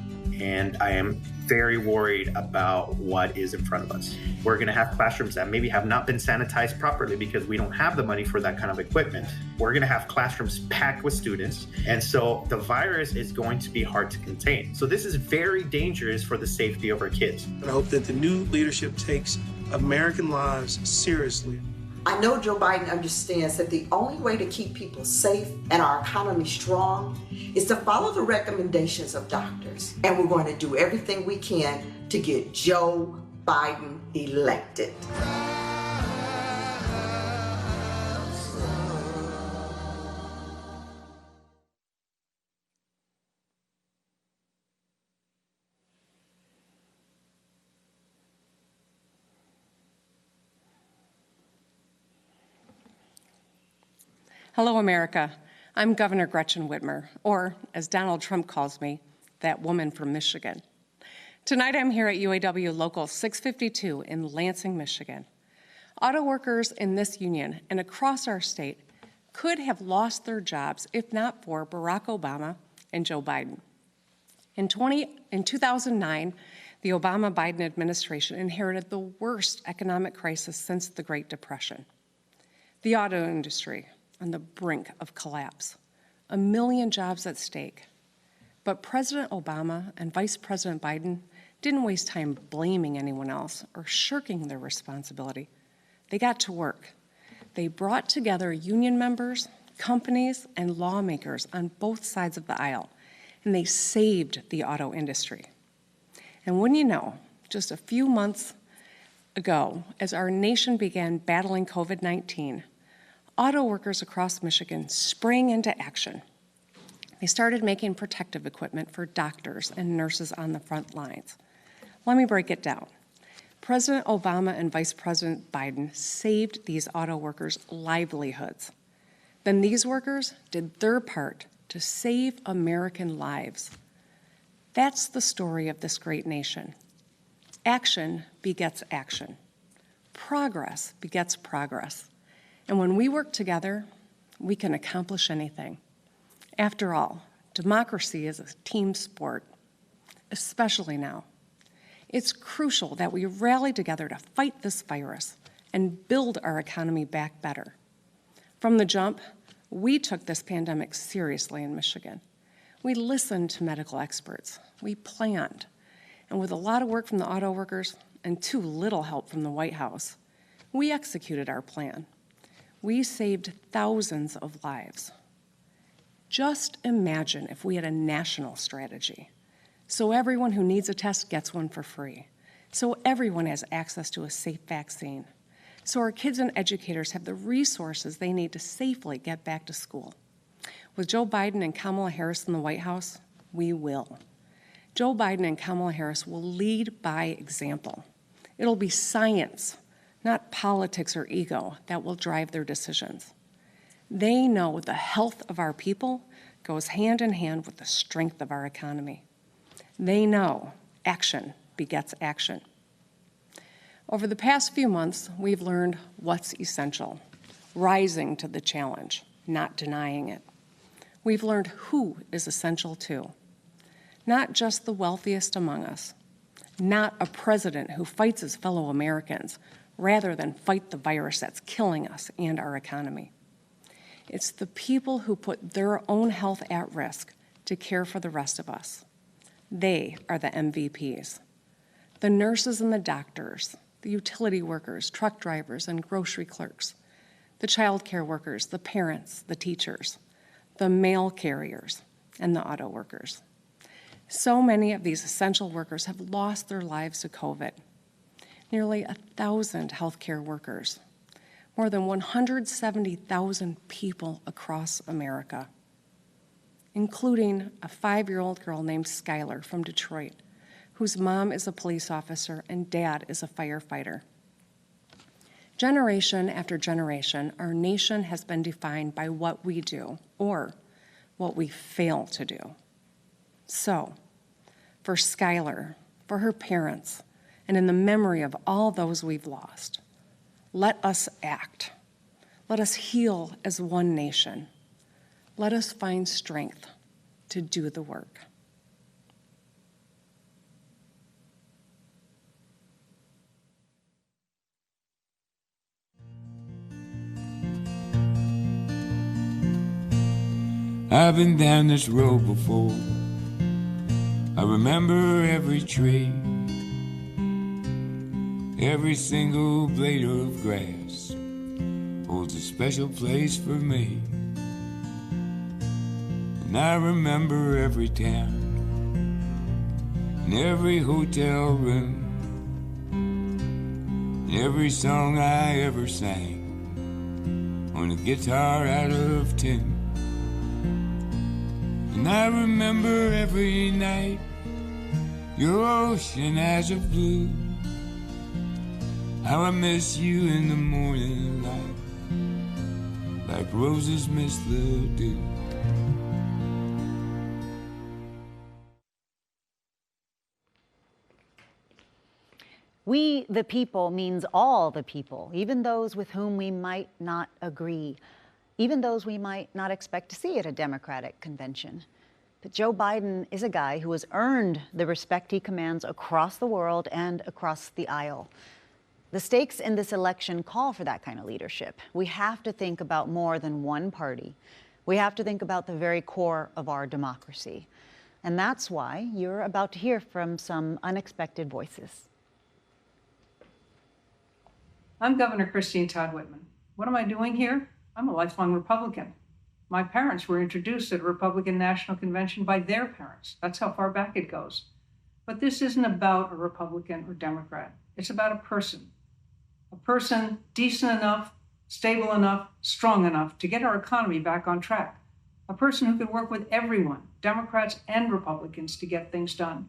And I am very worried about what is in front of us. We're going to have classrooms that maybe have not been sanitized properly because we don't have the money for that kind of equipment. We're going to have classrooms packed with students. And so the virus is going to be hard to contain. So this is very dangerous for the safety of our kids. And I hope that the new leadership takes American lives seriously. I know Joe Biden understands that the only way to keep people safe and our economy strong is to follow the recommendations of doctors. And we're going to do everything we can to get Joe Biden elected. Hello, America. I'm Governor Gretchen Whitmer, or as Donald Trump calls me, that woman from Michigan. Tonight I'm here at UAW Local 652 in Lansing, Michigan. Auto workers in this union and across our state could have lost their jobs if not for Barack Obama and Joe Biden. In 2009, the Obama-Biden administration inherited the worst economic crisis since the Great Depression. The auto industry on the brink of collapse, 1 million jobs at stake. But President Obama and Vice President Biden didn't waste time blaming anyone else or shirking their responsibility. They got to work. They brought together union members, companies, and lawmakers on both sides of the aisle, and they saved the auto industry. And wouldn't you know, just a few months ago, as our nation began battling COVID-19, auto workers across Michigan sprang into action. They started making protective equipment for doctors and nurses on the front lines. Let me break it down. President Obama and Vice President Biden saved these auto workers' livelihoods. Then these workers did their part to save American lives. That's the story of this great nation. Action begets action. Progress begets progress. And when we work together, we can accomplish anything. After all, democracy is a team sport, especially now. It's crucial that we rally together to fight this virus and build our economy back better. From the jump, we took this pandemic seriously in Michigan. We listened to medical experts. We planned. And with a lot of work from the auto workers and too little help from the White House, we executed our plan. We saved thousands of lives. Just imagine if we had a national strategy. So everyone who needs a test gets one for free. So everyone has access to a safe vaccine. So our kids and educators have the resources they need to safely get back to school. With Joe Biden and Kamala Harris in the White House, we will. Joe Biden and Kamala Harris will lead by example. It'll be science, not politics or ego, that will drive their decisions. They know the health of our people goes hand in hand with the strength of our economy. They know action begets action. Over the past few months, we've learned what's essential, rising to the challenge, not denying it. We've learned who is essential too, not just the wealthiest among us, not a president who fights his fellow Americans, rather than fight the virus that's killing us and our economy. It's the people who put their own health at risk to care for the rest of us. They are the MVPs. The nurses and the doctors, the utility workers, truck drivers, and grocery clerks, the child care workers, the parents, the teachers, the mail carriers, and the auto workers. So many of these essential workers have lost their lives to COVID. Nearly 1,000 healthcare workers, more than 170,000 people across America, including a 5-year-old girl named Skylar from Detroit, whose mom is a police officer and dad is a firefighter. Generation after generation, our nation has been defined by what we do or what we fail to do. So, for Skylar, for her parents, and in the memory of all those we've lost, let us act. Let us heal as one nation. Let us find strength to do the work. I've been down this road before. I remember every tree, every single blade of grass. holds a special place for me. And I remember every town and every hotel room and every song I ever sang on a guitar out of tune. And I remember every night your ocean eyes of blue. How I miss you in the morning light, like roses miss the dew. We, the people, means all the people, even those with whom we might not agree, even those we might not expect to see at a Democratic convention. But Joe Biden is a guy who has earned the respect he commands across the world and across the aisle. The stakes in this election call for that kind of leadership. We have to think about more than one party. We have to think about the very core of our democracy. And that's why you're about to hear from some unexpected voices. I'm Governor Christine Todd Whitman. What am I doing here? I'm a lifelong Republican. My parents were introduced at a Republican National Convention by their parents. That's how far back it goes. But this isn't about a Republican or Democrat. It's about a person decent enough, stable enough, strong enough to get our economy back on track. A person who can work with everyone, Democrats and Republicans, to get things done.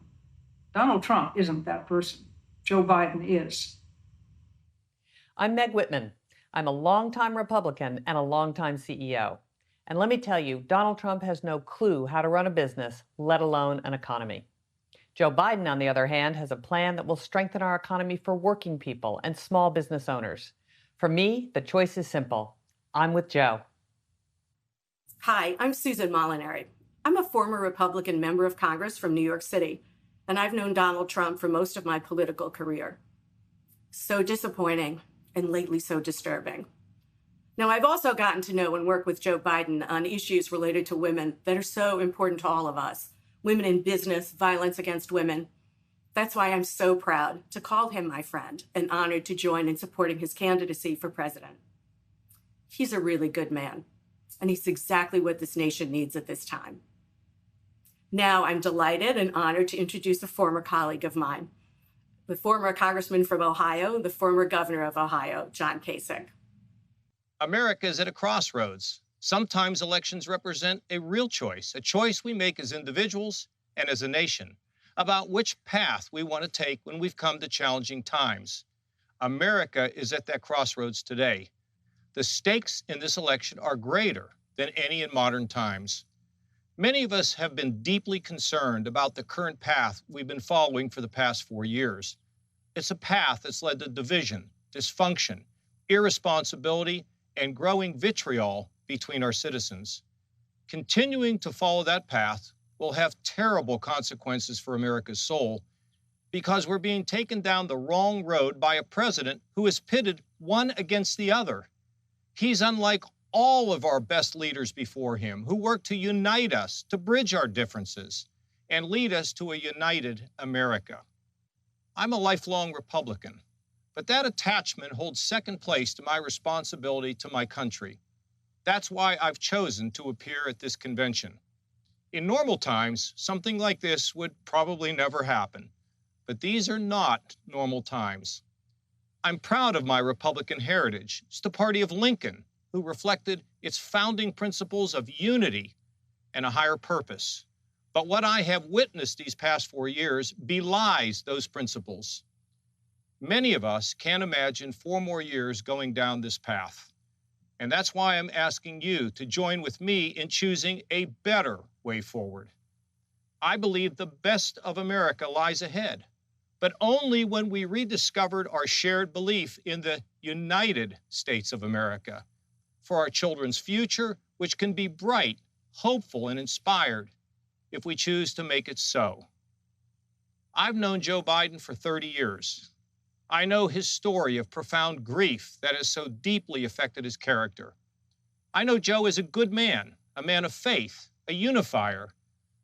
Donald Trump isn't that person. Joe Biden is. I'm Meg Whitman. I'm a longtime Republican and a longtime CEO. And let me tell you, Donald Trump has no clue how to run a business, let alone an economy. Joe Biden, on the other hand, has a plan that will strengthen our economy for working people and small business owners. For me, the choice is simple. I'm with Joe. Hi, I'm Susan Molinari. I'm a former Republican member of Congress from New York City, and I've known Donald Trump for most of my political career. So disappointing, and lately so disturbing. Now, I've also gotten to know and work with Joe Biden on issues related to women that are so important to all of us. Women in business, violence against women. That's why I'm so proud to call him my friend and honored to join in supporting his candidacy for president. He's a really good man, and he's exactly what this nation needs at this time. Now, I'm delighted and honored to introduce a former colleague of mine, the former congressman from Ohio, the former governor of Ohio, John Kasich. America is at a crossroads. Sometimes elections represent a real choice, a choice we make as individuals and as a nation about which path we want to take when we've come to challenging times. America is at that crossroads today. The stakes in this election are greater than any in modern times. Many of us have been deeply concerned about the current path we've been following for the past 4 years. It's a path that's led to division, dysfunction, irresponsibility, and growing vitriol between our citizens. Continuing to follow that path will have terrible consequences for America's soul because we're being taken down the wrong road by a president who is pitted one against the other. He's unlike all of our best leaders before him who worked to unite us, to bridge our differences, and lead us to a united America. I'm a lifelong Republican, but that attachment holds second place to my responsibility to my country. That's why I've chosen to appear at this convention. In normal times, something like this would probably never happen, but these are not normal times. I'm proud of my Republican heritage. It's the party of Lincoln, who reflected its founding principles of unity and a higher purpose. But what I have witnessed these past 4 years belies those principles. Many of us can't imagine 4 more years going down this path. And that's why I'm asking you to join with me in choosing a better way forward. I believe the best of America lies ahead, but only when we rediscovered our shared belief in the United States of America for our children's future, which can be bright, hopeful, and inspired if we choose to make it so. I've known Joe Biden for 30 years. I know his story of profound grief that has so deeply affected his character. I know Joe is a good man, a man of faith, a unifier,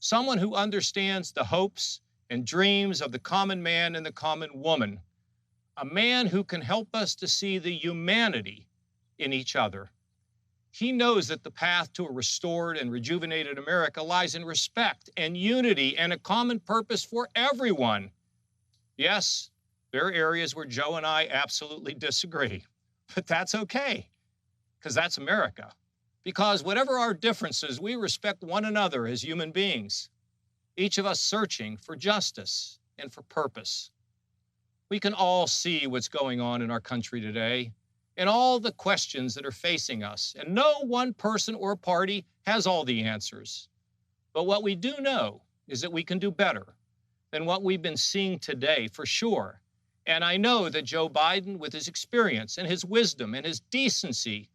someone who understands the hopes and dreams of the common man and the common woman, a man who can help us to see the humanity in each other. He knows that the path to a restored and rejuvenated America lies in respect and unity and a common purpose for everyone. Yes, there are areas where Joe and I absolutely disagree, but that's okay, because that's America. Because whatever our differences, we respect one another as human beings, each of us searching for justice and for purpose. We can all see what's going on in our country today and all the questions that are facing us. And no one person or party has all the answers. But what we do know is that we can do better than what we've been seeing today, for sure. And I know that Joe Biden, with his experience and his wisdom and his decency,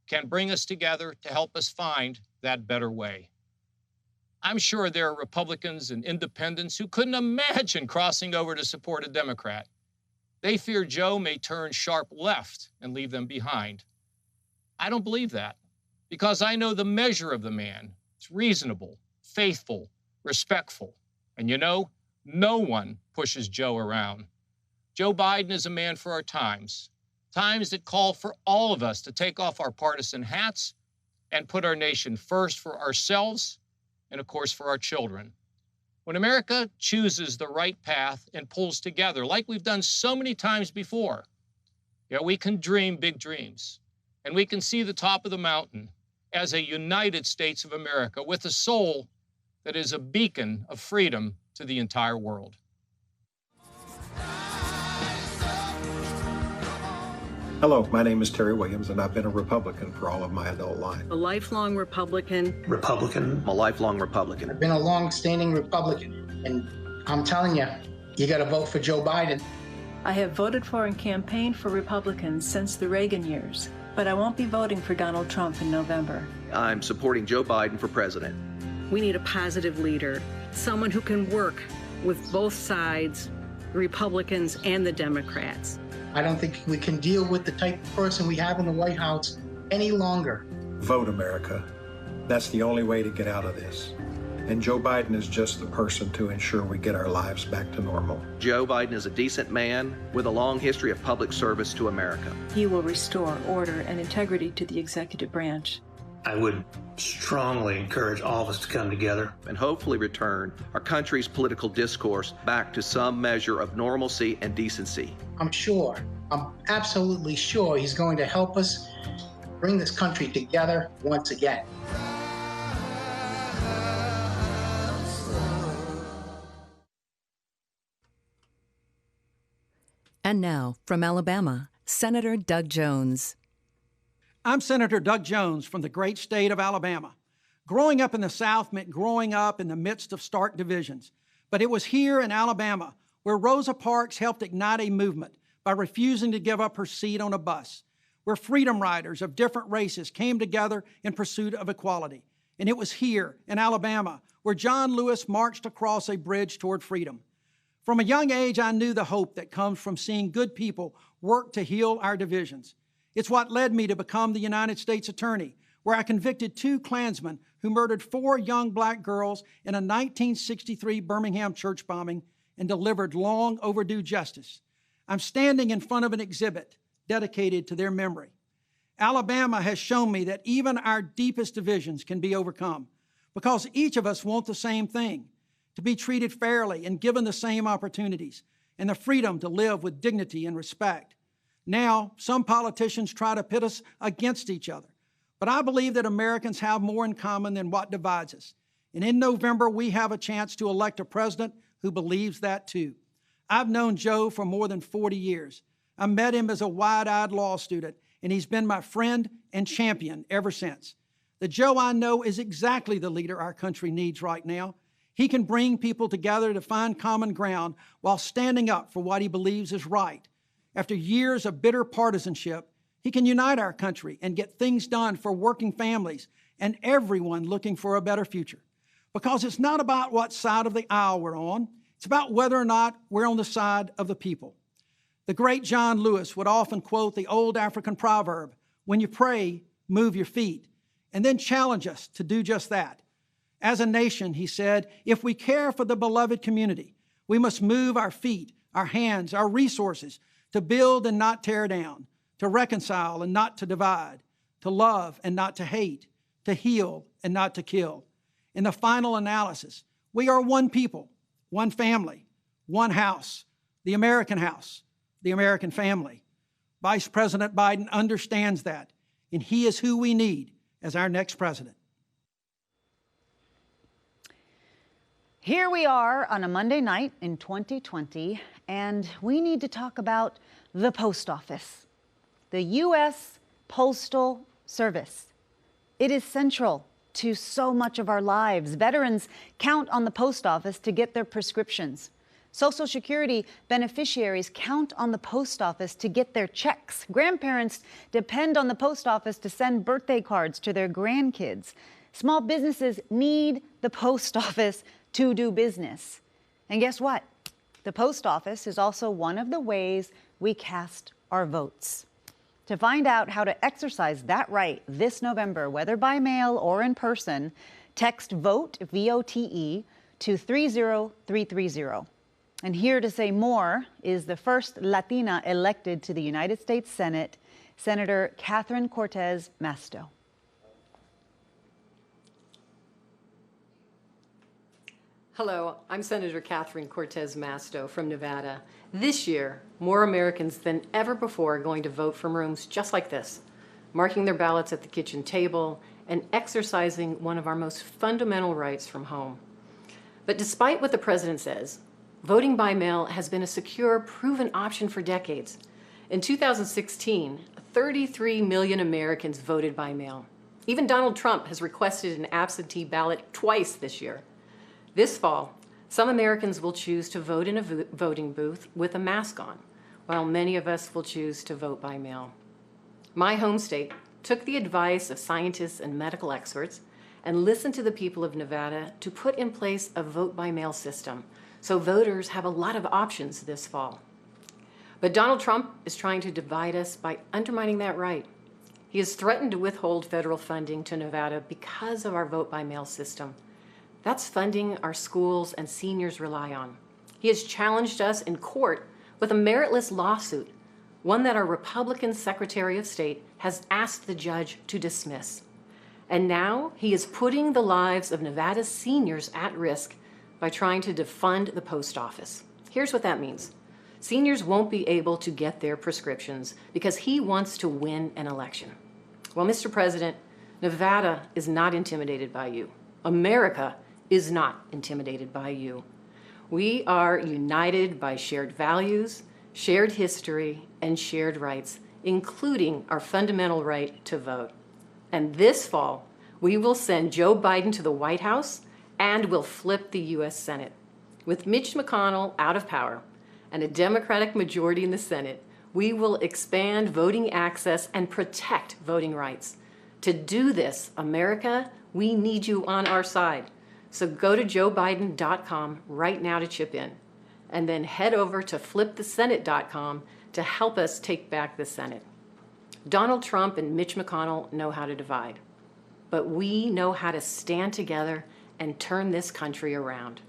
can bring us together to help us find that better way. I'm sure there are Republicans and independents who couldn't imagine crossing over to support a Democrat. They fear Joe may turn sharp left and leave them behind. I don't believe that, because I know the measure of the man. It's reasonable, faithful, respectful. And you know, no one pushes Joe around. Joe Biden is a man for our times, times that call for all of us to take off our partisan hats and put our nation first for ourselves and, of course, for our children. When America chooses the right path and pulls together, like we've done so many times before, we can dream big dreams, and we can see the top of the mountain as a United States of America with a soul that is a beacon of freedom to the entire world. Hello, my name is Terry Williams, and I've been a Republican for all of my adult life. A lifelong Republican. I'm a lifelong Republican. I've been a long-standing Republican, and I'm telling you, you got to vote for Joe Biden. I have voted for and campaigned for Republicans since the Reagan years, but I won't be voting for Donald Trump in November. I'm supporting Joe Biden for president. We need a positive leader, someone who can work with both sides, the Republicans and the Democrats. I don't think we can deal with the type of person we have in the White House any longer. Vote America. That's the only way to get out of this. And Joe Biden is just the person to ensure we get our lives back to normal. Joe Biden is a decent man with a long history of public service to America. He will restore order and integrity to the executive branch. I would strongly encourage all of us to come together and hopefully return our country's political discourse back to some measure of normalcy and decency. I'm absolutely sure he's going to help us bring this country together once again. And now, from Alabama, Senator Doug Jones. I'm Senator Doug Jones from the great state of Alabama. Growing up in the South meant growing up in the midst of stark divisions. But it was here in Alabama where Rosa Parks helped ignite a movement by refusing to give up her seat on a bus, where freedom riders of different races came together in pursuit of equality. And it was here in Alabama where John Lewis marched across a bridge toward freedom. From a young age, I knew the hope that comes from seeing good people work to heal our divisions. It's what led me to become the United States Attorney, where I convicted 2 Klansmen who murdered 4 young black girls in a 1963 Birmingham church bombing and delivered long overdue justice. I'm standing in front of an exhibit dedicated to their memory. Alabama has shown me that even our deepest divisions can be overcome because each of us want the same thing, to be treated fairly and given the same opportunities and the freedom to live with dignity and respect. Now, some politicians try to pit us against each other, but I believe that Americans have more in common than what divides us. And in November, we have a chance to elect a president who believes that too. I've known Joe for more than 40 years. I met him as a wide-eyed law student, and he's been my friend and champion ever since. The Joe I know is exactly the leader our country needs right now. He can bring people together to find common ground while standing up for what he believes is right. After years of bitter partisanship, he can unite our country and get things done for working families and everyone looking for a better future. Because it's not about what side of the aisle we're on, it's about whether or not we're on the side of the people. The great John Lewis would often quote the old African proverb, "When you pray, move your feet," and then challenge us to do just that. As a nation, he said, if we care for the beloved community, we must move our feet, our hands, our resources to build and not tear down, to reconcile and not to divide, to love and not to hate, to heal and not to kill. In the final analysis, we are one people, one family, one house, the American family. Vice President Biden understands that, and he is who we need as our next president. Here we are on a Monday night in 2020, and we need to talk about the post office, the U.S. Postal Service. It is central to so much of our lives. Veterans count on the post office to get their prescriptions. Social Security beneficiaries count on the post office to get their checks. Grandparents depend on the post office to send birthday cards to their grandkids. Small businesses need the post office to do business. And guess what? The post office is also one of the ways we cast our votes. To find out how to exercise that right this November, whether by mail or in person, text VOTE, V-O-T-E, to 30330. And here to say more is the first Latina elected to the United States Senate, Senator Catherine Cortez Masto. Hello, I'm Senator Catherine Cortez Masto from Nevada. This year, more Americans than ever before are going to vote from rooms just like this, marking their ballots at the kitchen table and exercising one of our most fundamental rights from home. But despite what the president says, voting by mail has been a secure, proven option for decades. In 2016, 33 million Americans voted by mail. Even Donald Trump has requested an absentee ballot twice this year. This fall, some Americans will choose to vote in a voting booth with a mask on, while many of us will choose to vote by mail. My home state took the advice of scientists and medical experts and listened to the people of Nevada to put in place a vote-by-mail system, so voters have a lot of options this fall. But Donald Trump is trying to divide us by undermining that right. He has threatened to withhold federal funding to Nevada because of our vote-by-mail system. That's funding our schools and seniors rely on. He has challenged us in court with a meritless lawsuit, one that our Republican Secretary of State has asked the judge to dismiss. And now he is putting the lives of Nevada's seniors at risk by trying to defund the post office. Here's what that means. Seniors won't be able to get their prescriptions because he wants to win an election. Well, Mr. President, Nevada is not intimidated by you. America is not intimidated by you. We are united by shared values, shared history, and shared rights, including our fundamental right to vote. And this fall, we will send Joe Biden to the White House and will flip the U.S. Senate. With Mitch McConnell out of power and a Democratic majority in the Senate, we will expand voting access and protect voting rights. To do this, America, we need you on our side. So go to joebiden.com right now to chip in, and then head over to flipthesenate.com to help us take back the Senate. Donald Trump and Mitch McConnell know how to divide, but we know how to stand together and turn this country around.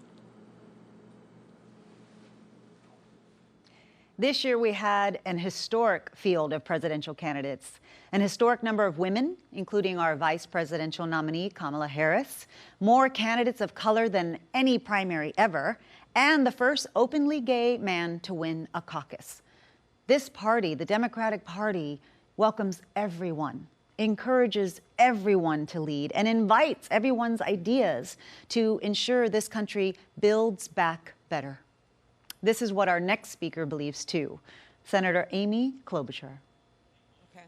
This year we had an historic field of presidential candidates, an historic number of women, including our vice presidential nominee, Kamala Harris, more candidates of color than any primary ever, and the first openly gay man to win a caucus. This party, the Democratic Party, welcomes everyone, encourages everyone to lead, and invites everyone's ideas to ensure this country builds back better. This is what our next speaker believes, too. Senator Amy Klobuchar. Okay.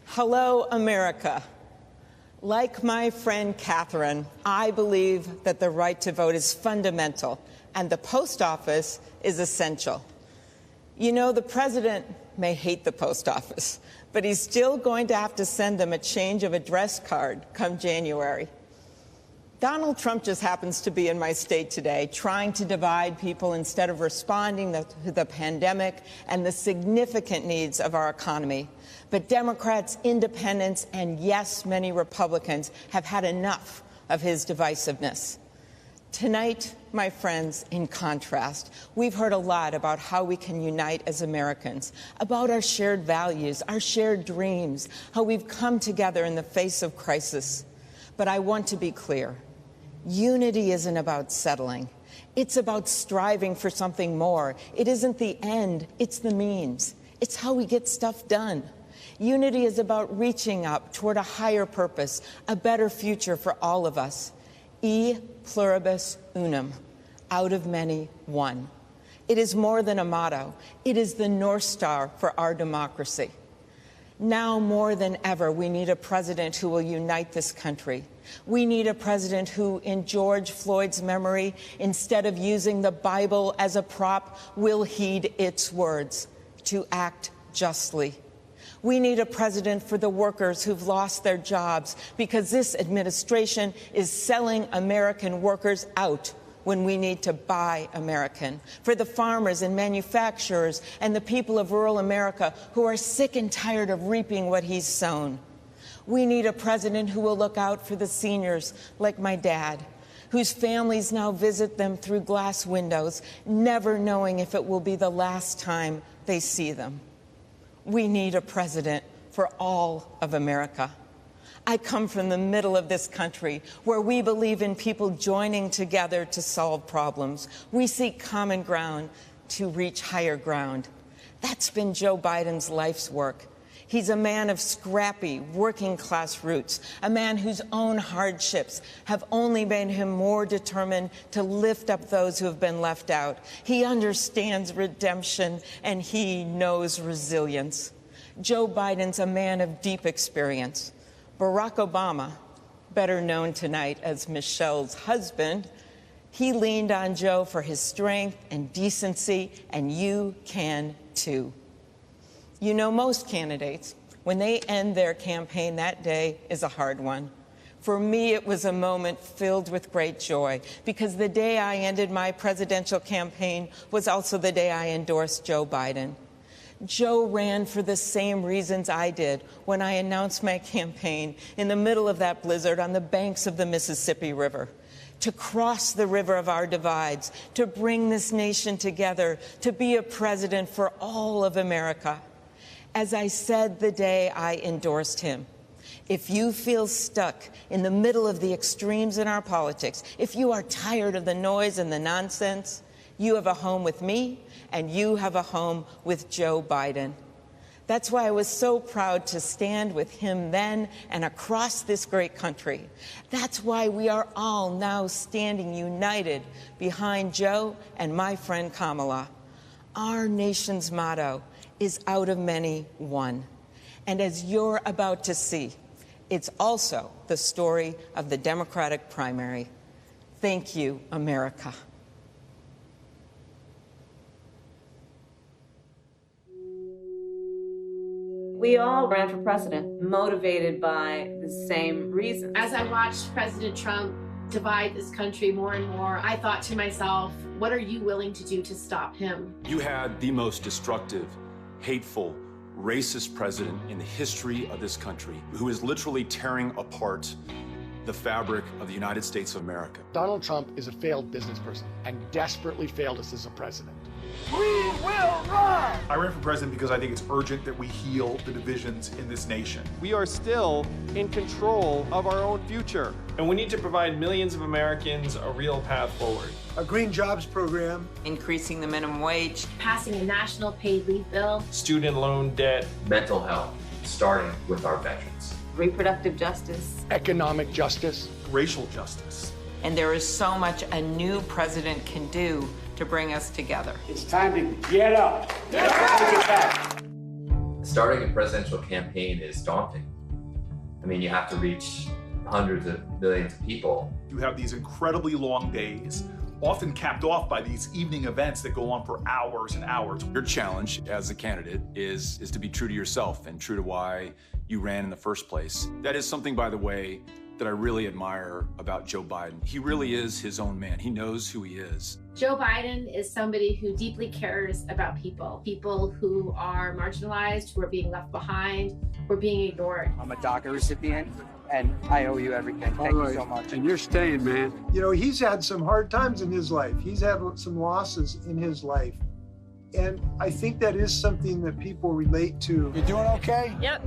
Hello, America. Like my friend Catherine, I believe that the right to vote is fundamental, and the post office is essential. You know, the president may hate the post office, but he's still going to have to send them a change of address card come January. Donald Trump just happens to be in my state today, trying to divide people instead of responding to the pandemic and the significant needs of our economy. But Democrats, independents, and yes, many Republicans have had enough of his divisiveness. Tonight, my friends, in contrast, we've heard a lot about how we can unite as Americans, about our shared values, our shared dreams, how we've come together in the face of crisis. But I want to be clear. Unity isn't about settling. It's about striving for something more. It isn't the end, it's the means. It's how we get stuff done. Unity is about reaching up toward a higher purpose, a better future for all of us. E pluribus unum, out of many, one. It is more than a motto. It is the North Star for our democracy. Now more than ever, we need a president who will unite this country. We need a president who, in George Floyd's memory, instead of using the Bible as a prop, will heed its words, to act justly. We need a president for the workers who've lost their jobs because this administration is selling American workers out when we need to buy American. For the farmers and manufacturers and the people of rural America who are sick and tired of reaping what he's sown. We need a president who will look out for the seniors like my dad, whose families now visit them through glass windows, never knowing if it will be the last time they see them. We need a president for all of America. I come from the middle of this country where we believe in people joining together to solve problems. We seek common ground to reach higher ground. That's been Joe Biden's life's work. He's a man of scrappy, working-class roots, a man whose own hardships have only made him more determined to lift up those who have been left out. He understands redemption, and he knows resilience. Joe Biden's a man of deep experience. Barack Obama, better known tonight as Michelle's husband, he leaned on Joe for his strength and decency, and you can too. You know, most candidates, when they end their campaign, that day is a hard one. For me, it was a moment filled with great joy, because the day I ended my presidential campaign was also the day I endorsed Joe Biden. Joe ran for the same reasons I did when I announced my campaign in the middle of that blizzard on the banks of the Mississippi River. To cross the river of our divides, to bring this nation together, to be a president for all of America. As I said the day I endorsed him, if you feel stuck in the middle of the extremes in our politics, if you are tired of the noise and the nonsense, you have a home with me, and you have a home with Joe Biden. That's why I was so proud to stand with him then and across this great country. That's why we are all now standing united behind Joe and my friend Kamala. Our nation's motto is out of many, one. And as you're about to see, it's also the story of the Democratic primary. Thank you, America. We all ran for president, motivated by the same reasons. As I watched President Trump divide this country more and more, I thought to myself, what are you willing to do to stop him? You had the most destructive, hateful, racist president in the history of this country, who is literally tearing apart the fabric of the United States of America. Donald Trump is a failed business person and desperately failed us as a president. We will run! I ran for president because I think it's urgent that we heal the divisions in this nation. We are still in control of our own future, and we need to provide millions of Americans a real path forward. A green jobs program. Increasing the minimum wage. Passing a national paid leave bill. Student loan debt. Mental health, starting with our veterans. Reproductive justice. Economic justice. Racial justice. And there is so much a new president can do to bring us together. It's time to get up. Get back. Starting a presidential campaign is daunting. I mean, you have to reach hundreds of millions of people. You have these incredibly long days, often capped off by these evening events that go on for hours and hours. Your challenge as a candidate is to be true to yourself and true to why you ran in the first place. That is something, by the way, that I really admire about Joe Biden. He really is his own man. He knows who he is. Joe Biden is somebody who deeply cares about people who are marginalized, who are being left behind, who are being ignored. I'm a DACA recipient. and I owe you everything. Thank you so much. And you're staying, man. You know, he's had some hard times in his life. He's had some losses in his life. And I think that is something that people relate to. You doing okay? Yep,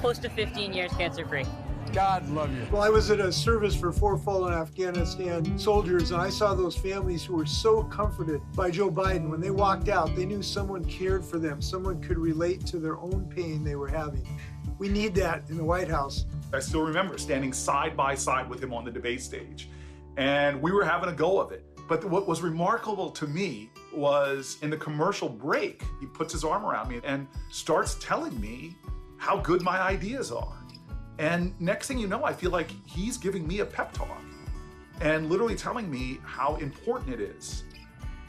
close to 15 years cancer-free. God love you. Well, I was at a service for 4 fallen Afghanistan soldiers, and I saw those families who were so comforted by Joe Biden. When they walked out, they knew someone cared for them. Someone could relate to their own pain they were having. We need that in the White House. I still remember standing side by side with him on the debate stage, and we were having a go of it. But what was remarkable to me was in the commercial break, he puts his arm around me and starts telling me how good my ideas are. And next thing you know, I feel like he's giving me a pep talk and literally telling me how important it is,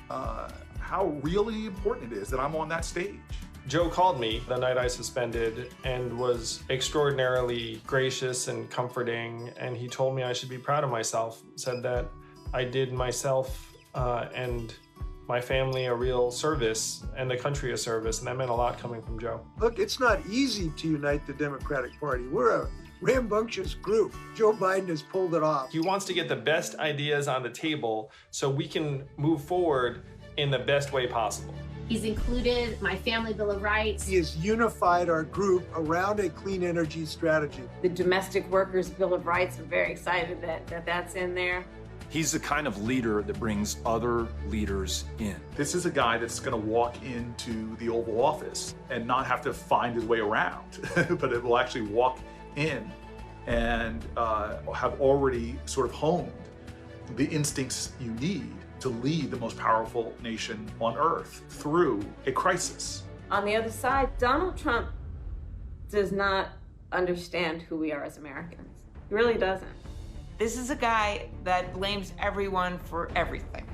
how really important it is that I'm on that stage. Joe called me the night I suspended and was extraordinarily gracious and comforting, and he told me I should be proud of myself, said that I did myself and my family a real service and the country a service, and that meant a lot coming from Joe. Look, it's not easy to unite the Democratic Party. We're a rambunctious group. Joe Biden has pulled it off. He wants to get the best ideas on the table so we can move forward in the best way possible. He's included my Family Bill of Rights. He has unified our group around a clean energy strategy. The Domestic Workers Bill of Rights, I'm very excited that that's in there. He's the kind of leader that brings other leaders in. This is a guy that's going to walk into the Oval Office and not have to find his way around, but it will actually walk in and have already sort of honed the instincts you need to lead the most powerful nation on earth through a crisis. On the other side, Donald Trump does not understand who we are as Americans. He really doesn't. This is a guy that blames everyone for everything.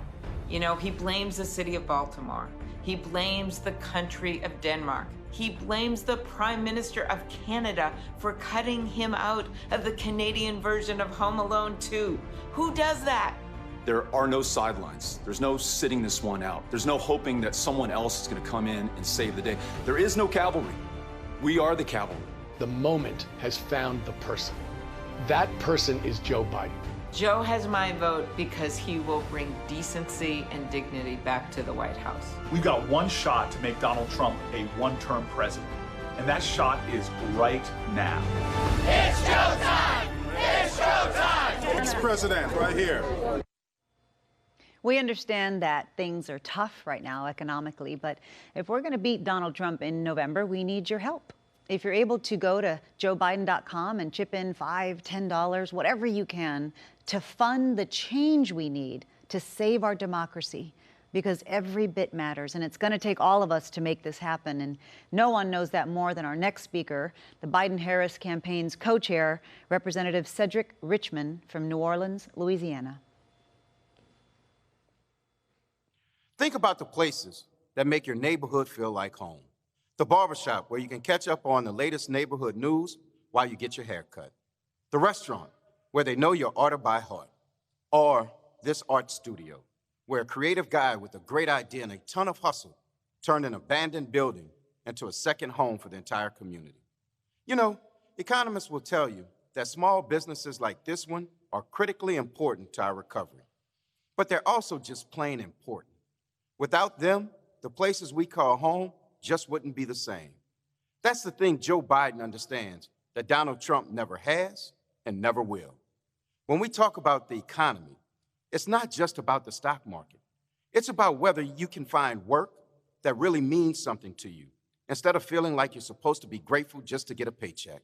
You know, he blames the city of Baltimore. He blames the country of Denmark. He blames the Prime Minister of Canada for cutting him out of the Canadian version of Home Alone 2. Who does that? There are no sidelines. There's no sitting this one out. There's no hoping that someone else is going to come in and save the day. There is no cavalry. We are the cavalry. The moment has found the person. That person is Joe Biden. Joe has my vote because he will bring decency and dignity back to the White House. We've got one shot to make Donald Trump a one-term president, and that shot is right now. It's showtime! It's showtime! Next president, right here. We understand that things are tough right now economically, but if we're going to beat Donald Trump in November, we need your help. If you're able to go to joebiden.com and chip in $5, $10, whatever you can to fund the change we need to save our democracy, because every bit matters, and it's going to take all of us to make this happen. And no one knows that more than our next speaker, the Biden-Harris campaign's co-chair, Representative Cedric Richmond from New Orleans, Louisiana. Think about the places that make your neighborhood feel like home. The barbershop, where you can catch up on the latest neighborhood news while you get your hair cut. The restaurant, where they know your order by heart. Or this art studio, where a creative guy with a great idea and a ton of hustle turned an abandoned building into a second home for the entire community. You know, economists will tell you that small businesses like this one are critically important to our recovery. But they're also just plain important. Without them, the places we call home just wouldn't be the same. That's the thing Joe Biden understands that Donald Trump never has and never will. When we talk about the economy, it's not just about the stock market. It's about whether you can find work that really means something to you, instead of feeling like you're supposed to be grateful just to get a paycheck.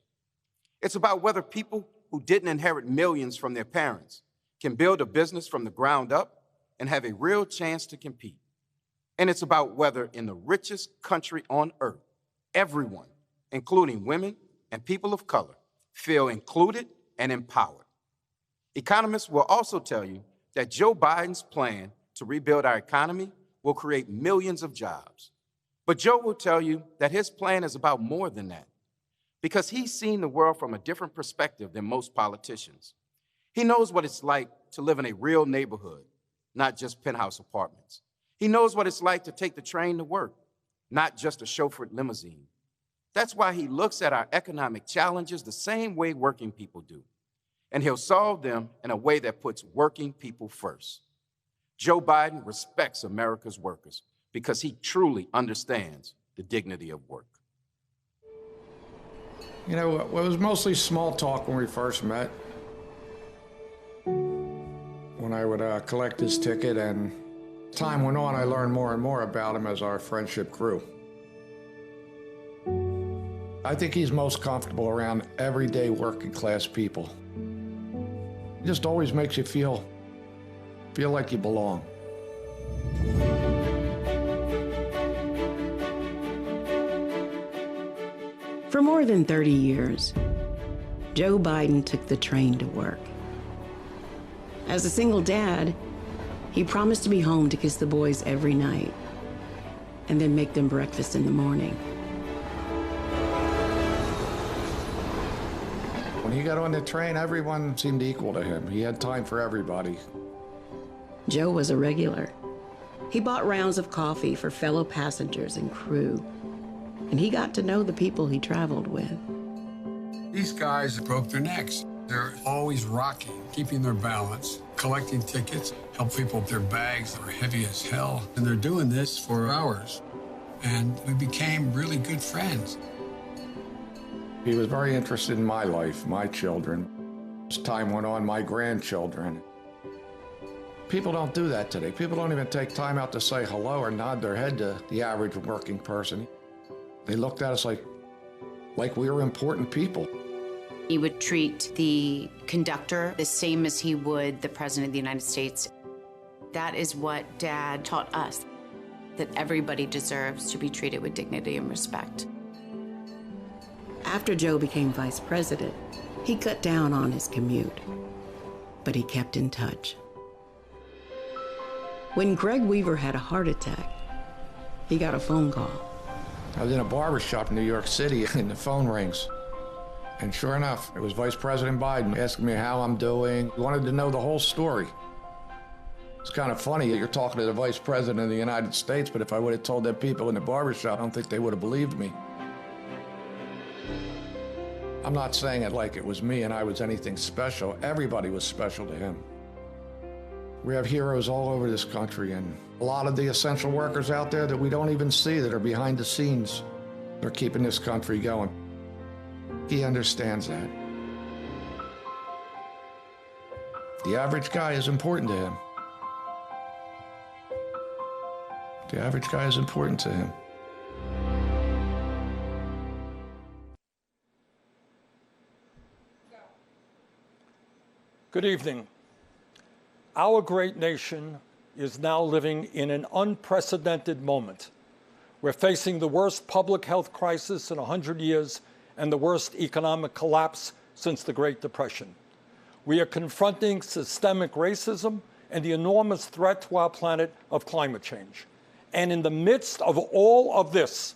It's about whether people who didn't inherit millions from their parents can build a business from the ground up and have a real chance to compete. And it's about whether in the richest country on earth, everyone, including women and people of color, feel included and empowered. Economists will also tell you that Joe Biden's plan to rebuild our economy will create millions of jobs. But Joe will tell you that his plan is about more than that, because he's seen the world from a different perspective than most politicians. He knows what it's like to live in a real neighborhood, not just penthouse apartments. He knows what it's like to take the train to work, not just a chauffeured limousine. That's why he looks at our economic challenges the same way working people do. And he'll solve them in a way that puts working people first. Joe Biden respects America's workers because he truly understands the dignity of work. You know, it was mostly small talk when we first met. When I would collect his ticket, and as time went on, I learned more and more about him as our friendship grew. I think he's most comfortable around everyday working class people. He just always makes you feel like you belong. For more than 30 years, Joe Biden took the train to work. As a single dad, he promised to be home to kiss the boys every night and then make them breakfast in the morning. When he got on the train, everyone seemed equal to him. He had time for everybody. Joe was a regular. He bought rounds of coffee for fellow passengers and crew, and he got to know the people he traveled with. These guys broke their necks. They're always rocking, keeping their balance, collecting tickets, help people with their bags that were heavy as hell. And they're doing this for hours. And we became really good friends. He was very interested in my life, my children. As time went on, my grandchildren. People don't do that today. People don't even take time out to say hello or nod their head to the average working person. They looked at us like we were important people. He would treat the conductor the same as he would the President of the United States. That is what Dad taught us, that everybody deserves to be treated with dignity and respect. After Joe became vice president, he cut down on his commute, but he kept in touch. When Greg Weaver had a heart attack, he got a phone call. I was in a barber shop in New York City, and the phone rings. And sure enough, it was Vice President Biden asking me how I'm doing. He wanted to know the whole story. It's kind of funny that you're talking to the Vice President of the United States, but if I would have told the people in the barber shop, I don't think they would have believed me. I'm not saying it like it was me and I was anything special. Everybody was special to him. We have heroes all over this country, and a lot of the essential workers out there that we don't even see, that are behind the scenes. They're keeping this country going. He understands that. The average guy is important to him. The average guy is important to him. Good evening. Our great nation is now living in an unprecedented moment. We're facing the worst public health crisis in 100 years and the worst economic collapse since the Great Depression. We are confronting systemic racism and the enormous threat to our planet of climate change. And in the midst of all of this,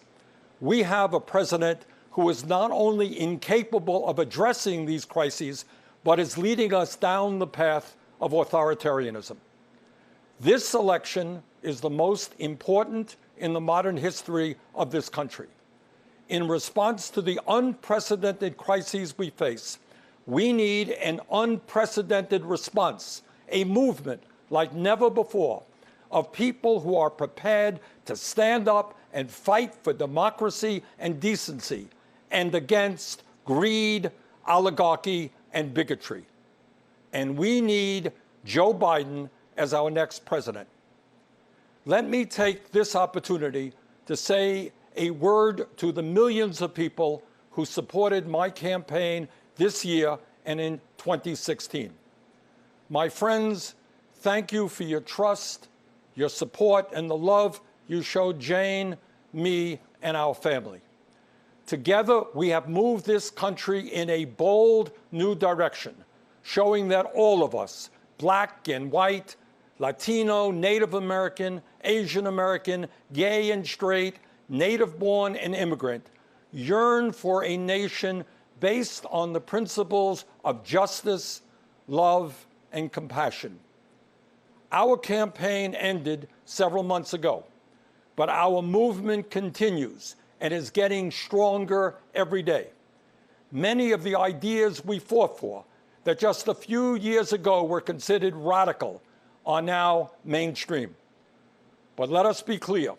we have a president who is not only incapable of addressing these crises, but is leading us down the path of authoritarianism. This election is the most important in the modern history of this country. In response to the unprecedented crises we face, we need an unprecedented response, a movement like never before, of people who are prepared to stand up and fight for democracy and decency and against greed, oligarchy, and bigotry. And we need Joe Biden as our next president. Let me take this opportunity to say a word to the millions of people who supported my campaign this year and in 2016. My friends, thank you for your trust, your support, and the love you showed Jane, me, and our family. Together, we have moved this country in a bold new direction, showing that all of us, black and white, Latino, Native American, Asian American, gay and straight, native-born and immigrant, yearn for a nation based on the principles of justice, love, and compassion. Our campaign ended several months ago, but our movement continues, and is getting stronger every day. Many of the ideas we fought for that just a few years ago were considered radical are now mainstream. But let us be clear.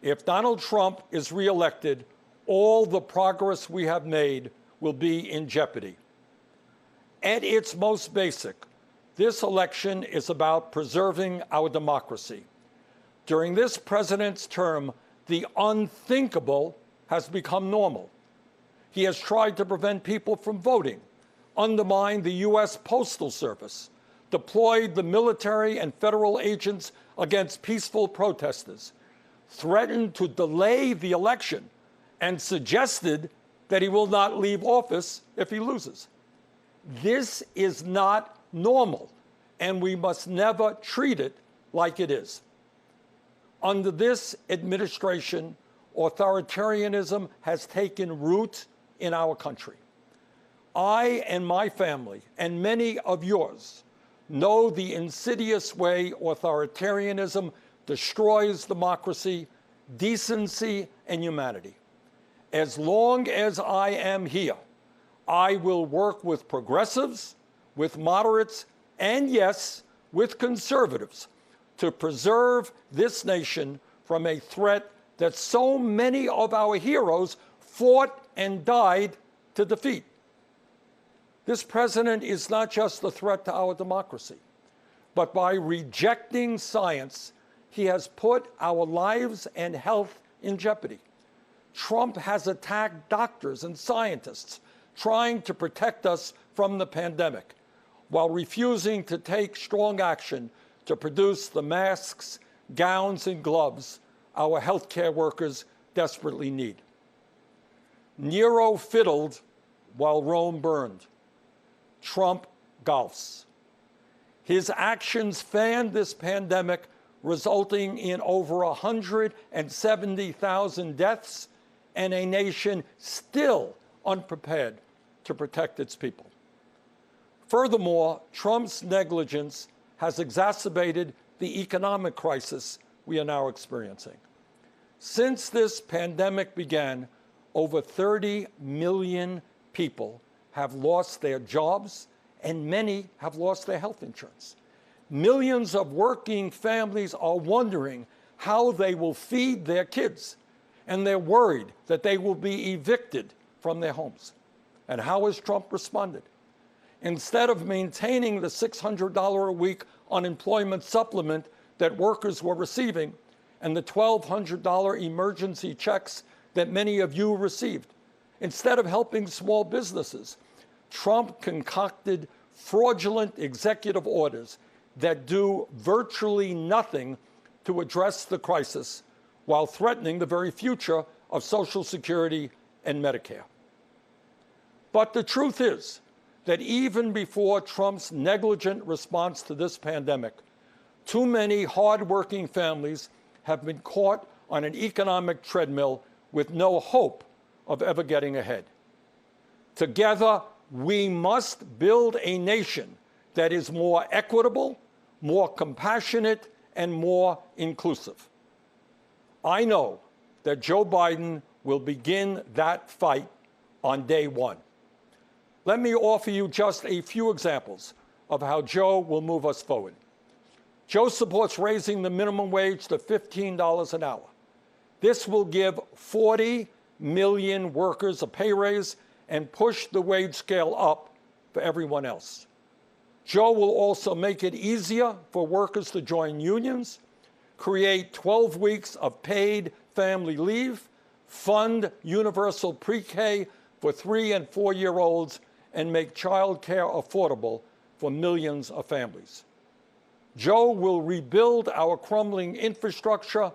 If Donald Trump is reelected, all the progress we have made will be in jeopardy. At its most basic, this election is about preserving our democracy. During this president's term, the unthinkable has become normal. He has tried to prevent people from voting, undermined the U.S. Postal Service, deployed the military and federal agents against peaceful protesters, threatened to delay the election, and suggested that he will not leave office if he loses. This is not normal, and we must never treat it like it is. Under this administration, authoritarianism has taken root in our country. I and my family, and many of yours, know the insidious way authoritarianism destroys democracy, decency, and humanity. As long as I am here, I will work with progressives, with moderates, and yes, with conservatives to preserve this nation from a threat that so many of our heroes fought and died to defeat. This president is not just a threat to our democracy, but by rejecting science, he has put our lives and health in jeopardy. Trump has attacked doctors and scientists trying to protect us from the pandemic, while refusing to take strong action to produce the masks, gowns, and gloves our healthcare workers desperately need. Nero fiddled while Rome burned. Trump golfs. His actions fanned this pandemic, resulting in over 170,000 deaths and a nation still unprepared to protect its people. Furthermore, Trump's negligence has exacerbated the economic crisis we are now experiencing. Since this pandemic began, over 30 million people have lost their jobs, and many have lost their health insurance. Millions of working families are wondering how they will feed their kids, and they're worried that they will be evicted from their homes. And how has Trump responded? Instead of maintaining the $600 a week unemployment supplement that workers were receiving and the $1,200 emergency checks that many of you received, instead of helping small businesses, Trump concocted fraudulent executive orders that do virtually nothing to address the crisis while threatening the very future of Social Security and Medicare. But the truth is that even before Trump's negligent response to this pandemic, too many hardworking families have been caught on an economic treadmill with no hope of ever getting ahead. Together, we must build a nation that is more equitable, more compassionate, and more inclusive. I know that Joe Biden will begin that fight on day one. Let me offer you just a few examples of how Joe will move us forward. Joe supports raising the minimum wage to $15 an hour. This will give 40 million workers a pay raise and push the wage scale up for everyone else. Joe will also make it easier for workers to join unions, create 12 weeks of paid family leave, fund universal pre-K for 3- and 4-year-olds, and make child care affordable for millions of families. Joe will rebuild our crumbling infrastructure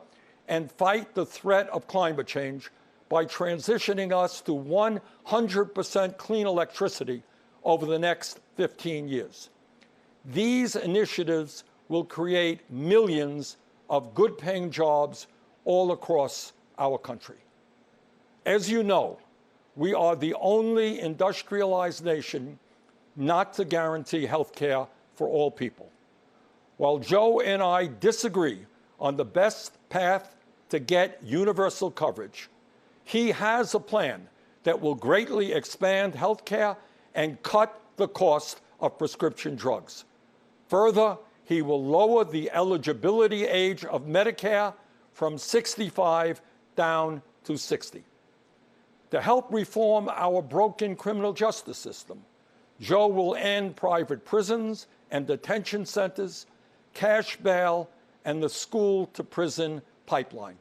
and fight the threat of climate change by transitioning us to 100% clean electricity over the next 15 years. These initiatives will create millions of good-paying jobs all across our country. As you know, we are the only industrialized nation not to guarantee health care for all people. While Joe and I disagree on the best path to get universal coverage, He has a plan that will greatly expand health care and cut the cost of prescription drugs. Further, he will lower the eligibility age of Medicare from 65 down to 60. To help reform our broken criminal justice system, Joe will end private prisons and detention centers, cash bail, and the school-to-prison pipeline.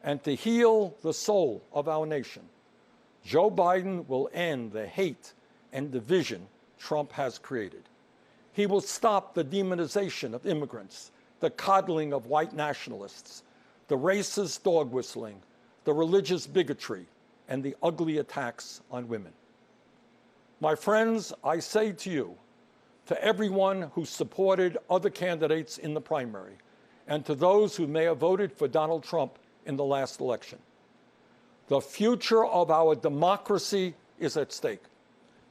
And to heal the soul of our nation, Joe Biden will end the hate and division Trump has created. He will stop the demonization of immigrants, the coddling of white nationalists, the racist dog whistling, the religious bigotry, and the ugly attacks on women. My friends, I say to you, to everyone who supported other candidates in the primary, and to those who may have voted for Donald Trump in the last election, the future of our democracy is at stake.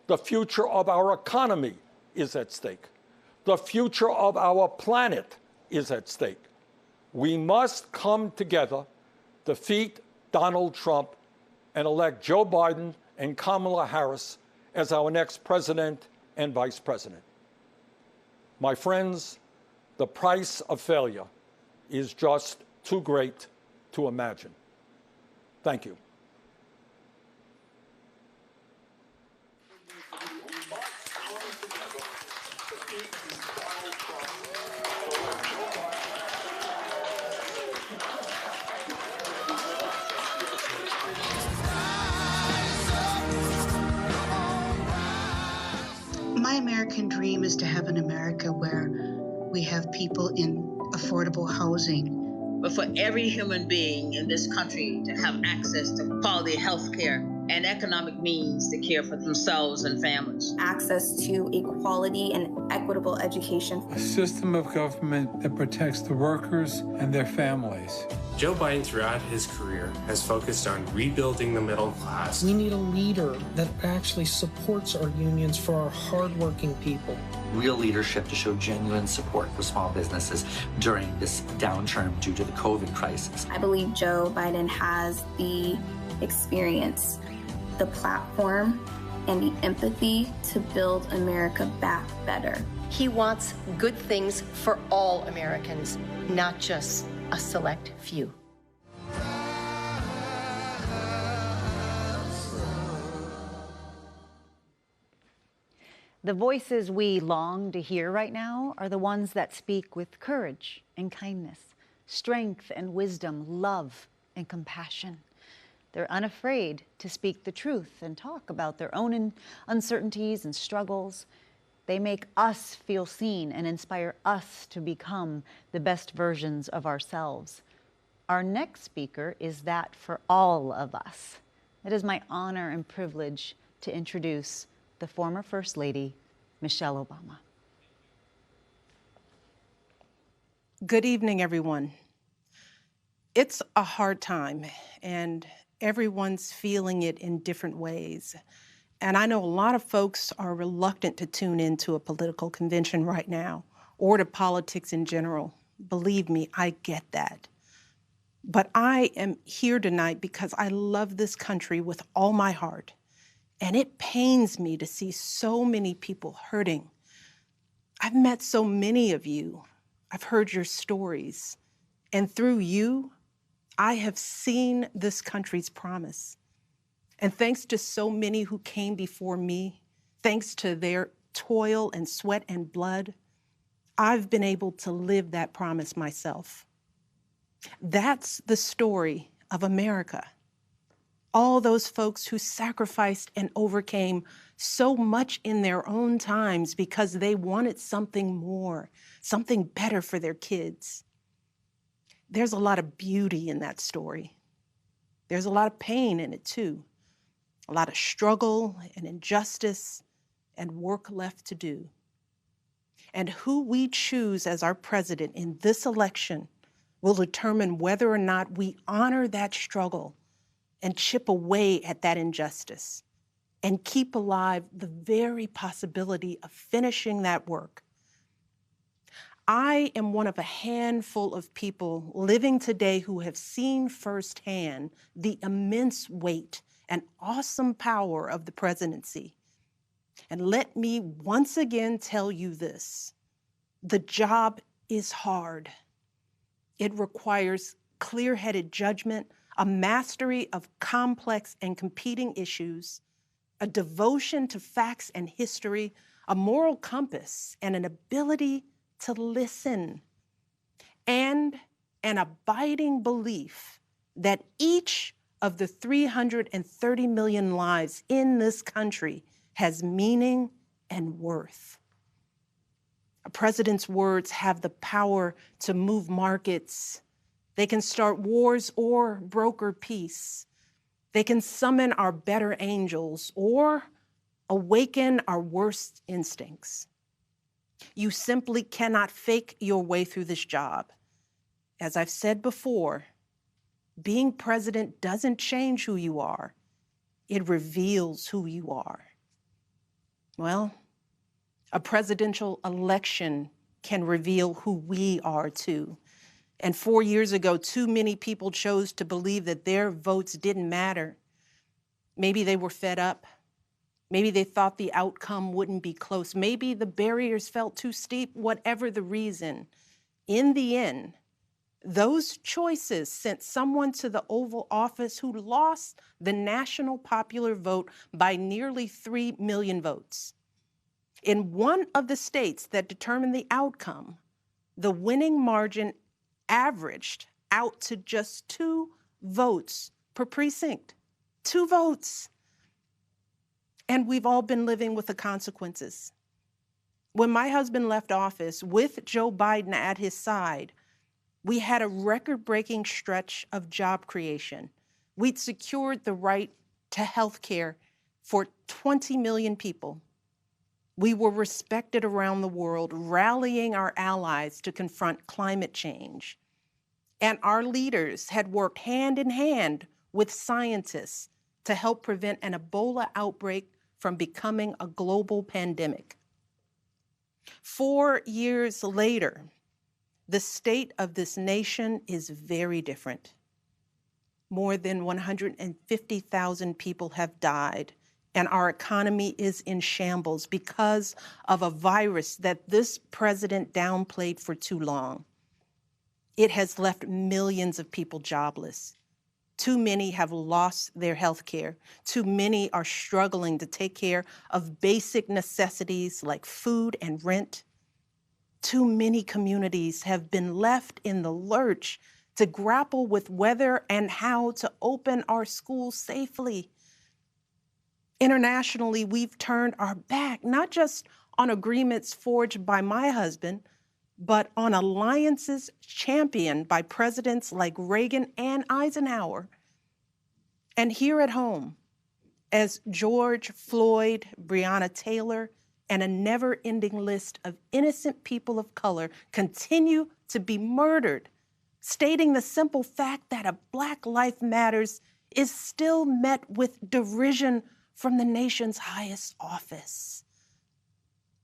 The future of our economy is at stake. The future of our planet is at stake. We must come together, defeat Donald Trump, and elect Joe Biden and Kamala Harris as our next president and vice president. My friends, the price of failure is just too great to imagine. Thank you. My American dream is to have an America where we have people in affordable housing. But for every human being in this country to have access to quality health care and economic means to care for themselves and families. Access to equality and equitable education. A system of government that protects the workers and their families. Joe Biden, throughout his career, has focused on rebuilding the middle class. We need a leader that actually supports our unions for our hardworking people. Real leadership to show genuine support for small businesses during this downturn due to the COVID crisis. I believe Joe Biden has the experience, the platform, and the empathy to build America back better. He wants good things for all Americans, not just a select few. The voices we long to hear right now are the ones that speak with courage and kindness, strength and wisdom, love and compassion. They're unafraid to speak the truth and talk about their own uncertainties and struggles. They make us feel seen and inspire us to become the best versions of ourselves. Our next speaker is that for all of us. It is my honor and privilege to introduce the former First Lady, Michelle Obama. Good evening, everyone. It's a hard time, and everyone's feeling it in different ways. And I know a lot of folks are reluctant to tune into a political convention right now, or to politics in general. Believe me, I get that. But I am here tonight because I love this country with all my heart. And it pains me to see so many people hurting. I've met so many of you. I've heard your stories. And through you, I have seen this country's promise. And thanks to so many who came before me, thanks to their toil and sweat and blood, I've been able to live that promise myself. That's the story of America. All those folks who sacrificed and overcame so much in their own times because they wanted something more, something better for their kids. There's a lot of beauty in that story. There's a lot of pain in it too. A lot of struggle and injustice and work left to do. And who we choose as our president in this election will determine whether or not we honor that struggle and chip away at that injustice and keep alive the very possibility of finishing that work. I am one of a handful of people living today who have seen firsthand the immense weight and awesome power of the presidency. And let me once again tell you this: the job is hard. It requires clear-headed judgment, a mastery of complex and competing issues, a devotion to facts and history, a moral compass, and an ability to listen, and an abiding belief that each of the 330 million lives in this country has meaning and worth. A president's words have the power to move markets. They can start wars or broker peace. They can summon our better angels or awaken our worst instincts. You simply cannot fake your way through this job. As I've said before, being president doesn't change who you are. It reveals who you are. Well, a presidential election can reveal who we are too. And 4 years ago, too many people chose to believe that their votes didn't matter. Maybe they were fed up. Maybe they thought the outcome wouldn't be close. Maybe the barriers felt too steep, whatever the reason. In the end, those choices sent someone to the Oval Office who lost the national popular vote by nearly 3 million votes. In one of the states that determined the outcome, the winning margin averaged out to just 2 votes per precinct. 2 votes. And we've all been living with the consequences. When my husband left office with Joe Biden at his side, we had a record-breaking stretch of job creation. We'd secured the right to health care for 20 million people. We were respected around the world, rallying our allies to confront climate change. And our leaders had worked hand in hand with scientists to help prevent an Ebola outbreak from becoming a global pandemic. 4 years later, the state of this nation is very different. More than 150,000 people have died, and our economy is in shambles because of a virus that this president downplayed for too long. It has left millions of people jobless. Too many have lost their health care. Too many are struggling to take care of basic necessities like food and rent. Too many communities have been left in the lurch to grapple with whether and how to open our schools safely. Internationally, we've turned our back, not just on agreements forged by my husband, but on alliances championed by presidents like Reagan and Eisenhower. And here at home, as George Floyd, Breonna Taylor, and a never-ending list of innocent people of color continue to be murdered, stating the simple fact that a Black life matters is still met with derision from the nation's highest office.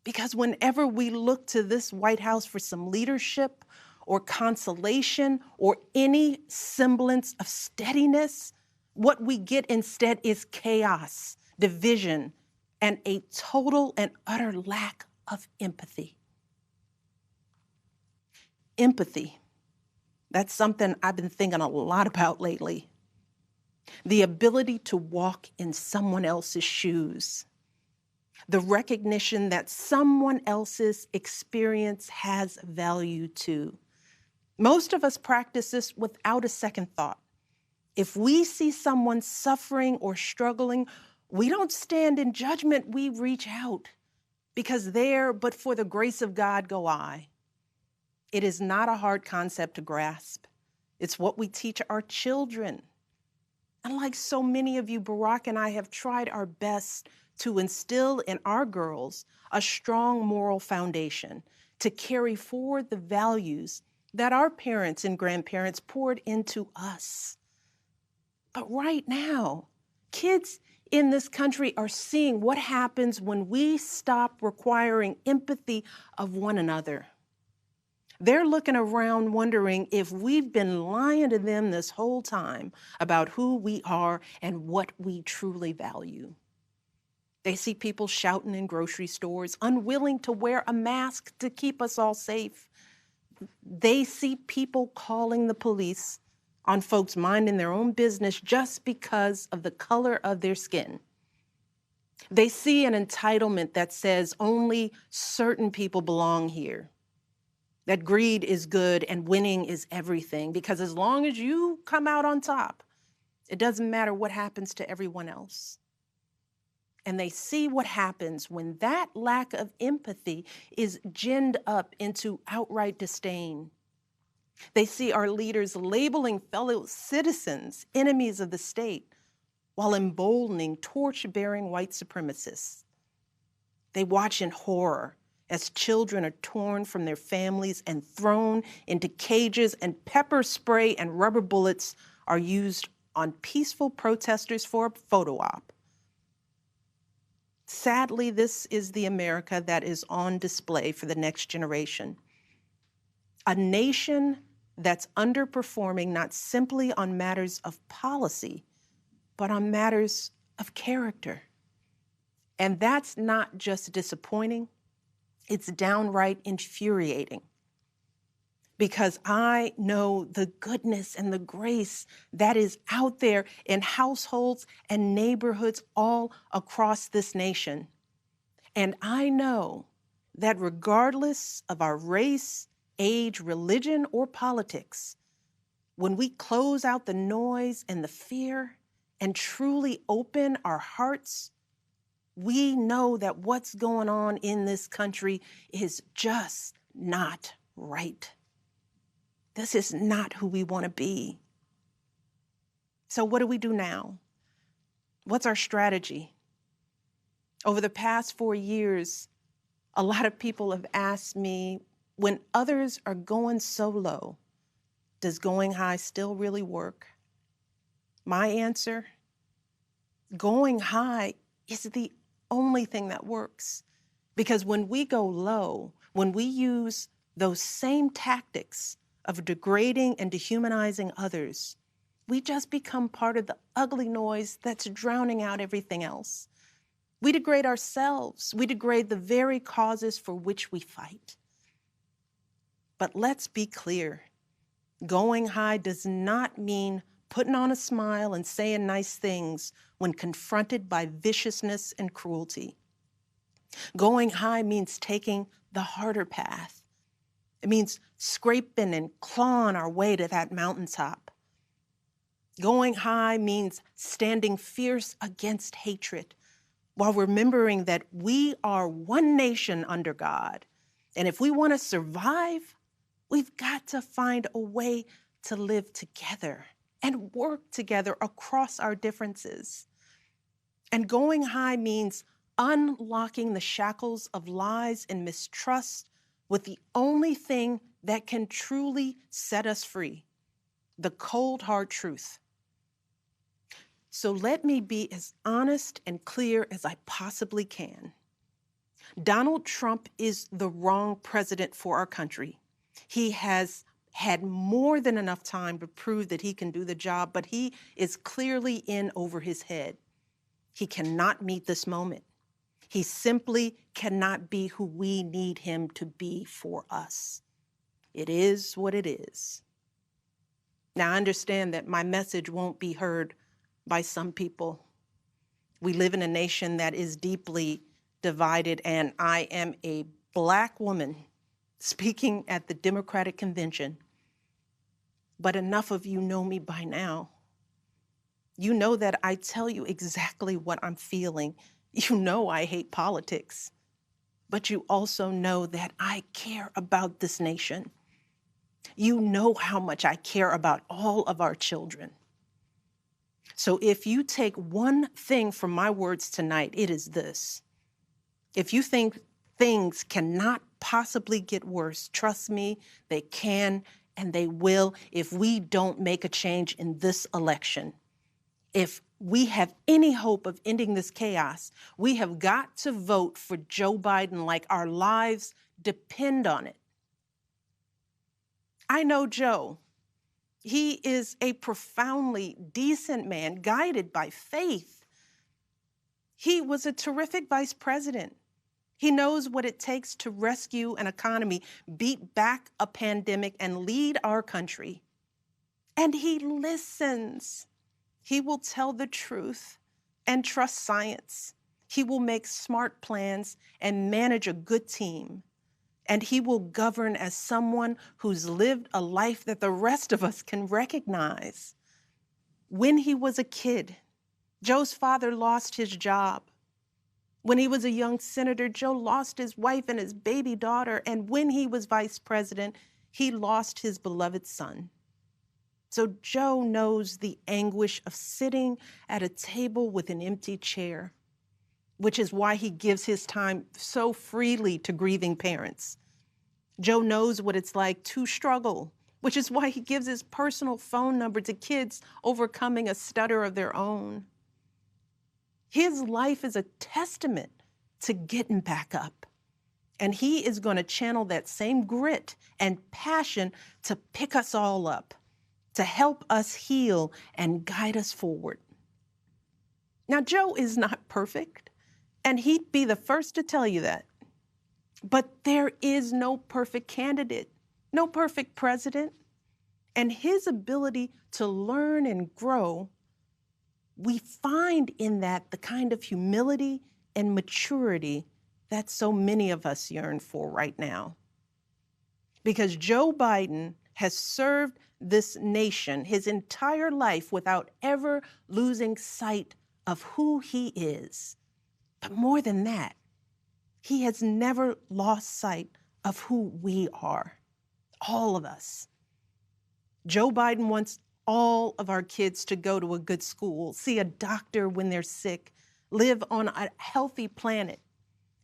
Because whenever we look to this White House for some leadership or consolation or any semblance of steadiness, what we get instead is chaos, division, and a total and utter lack of empathy. Empathy, that's something I've been thinking a lot about lately. The ability to walk in someone else's shoes. The recognition that someone else's experience has value too. Most of us practice this without a second thought. If we see someone suffering or struggling, we don't stand in judgment, we reach out. Because there, but for the grace of God, go I. It is not a hard concept to grasp. It's what we teach our children. And like so many of you, Barack and I have tried our best to instill in our girls a strong moral foundation to carry forward the values that our parents and grandparents poured into us. But right now, kids in this country are seeing what happens when we stop requiring empathy of one another. They're looking around wondering if we've been lying to them this whole time about who we are and what we truly value. They see people shouting in grocery stores, unwilling to wear a mask to keep us all safe. They see people calling the police on folks minding their own business just because of the color of their skin. They see an entitlement that says only certain people belong here, that greed is good and winning is everything, because as long as you come out on top, it doesn't matter what happens to everyone else. And they see what happens when that lack of empathy is ginned up into outright disdain. They see our leaders labeling fellow citizens enemies of the state while emboldening torch-bearing white supremacists. They watch in horror as children are torn from their families and thrown into cages, and pepper spray and rubber bullets are used on peaceful protesters for a photo op. Sadly, this is the America that is on display for the next generation. A nation that's underperforming not simply on matters of policy, but on matters of character. And that's not just disappointing, it's downright infuriating. Because I know the goodness and the grace that is out there in households and neighborhoods all across this nation. And I know that regardless of our race, age, religion, or politics, when we close out the noise and the fear and truly open our hearts, we know that what's going on in this country is just not right. This is not who we want to be. So what do we do now? What's our strategy? Over the past 4 years, a lot of people have asked me, when others are going so low, does going high still really work? My answer, going high is the only thing that works. Because when we go low, when we use those same tactics of degrading and dehumanizing others, we just become part of the ugly noise that's drowning out everything else. We degrade ourselves. We degrade the very causes for which we fight. But let's be clear. Going high does not mean putting on a smile and saying nice things when confronted by viciousness and cruelty. Going high means taking the harder path. It means scraping and clawing our way to that mountaintop. Going high means standing fierce against hatred while remembering that we are one nation under God. And if we want to survive, we've got to find a way to live together and work together across our differences. And going high means unlocking the shackles of lies and mistrust with the only thing that can truly set us free, the cold, hard truth. So let me be as honest and clear as I possibly can. Donald Trump is the wrong president for our country. He has had more than enough time to prove that he can do the job, but he is clearly in over his head. He cannot meet this moment. He simply cannot be who we need him to be for us. It is what it is. Now, I understand that my message won't be heard by some people. We live in a nation that is deeply divided, and I am a Black woman speaking at the Democratic Convention. But enough of you know me by now. You know that I tell you exactly what I'm feeling. You know I hate politics, but you also know that I care about this nation. You know how much I care about all of our children. So if you take one thing from my words tonight, it is this. If you think things cannot possibly get worse, trust me, they can and they will if we don't make a change in this election. If we have any hope of ending this chaos, we have got to vote for Joe Biden like our lives depend on it. I know Joe. He is a profoundly decent man, guided by faith. He was a terrific vice president. He knows what it takes to rescue an economy, beat back a pandemic, and lead our country. And he listens. He will tell the truth and trust science. He will make smart plans and manage a good team. And he will govern as someone who's lived a life that the rest of us can recognize. When he was a kid, Joe's father lost his job. When he was a young senator, Joe lost his wife and his baby daughter. And when he was vice president, he lost his beloved son. So Joe knows the anguish of sitting at a table with an empty chair, which is why he gives his time so freely to grieving parents. Joe knows what it's like to struggle, which is why he gives his personal phone number to kids overcoming a stutter of their own. His life is a testament to getting back up. And he is going to channel that same grit and passion to pick us all up, to help us heal and guide us forward. Now, Joe is not perfect, and he'd be the first to tell you that. But there is no perfect candidate, no perfect president. And his ability to learn and grow, we find in that the kind of humility and maturity that so many of us yearn for right now. Because Joe Biden has served this nation his entire life without ever losing sight of who he is. But more than that, he has never lost sight of who we are, all of us. Joe Biden wants all of our kids to go to a good school, see a doctor when they're sick, live on a healthy planet.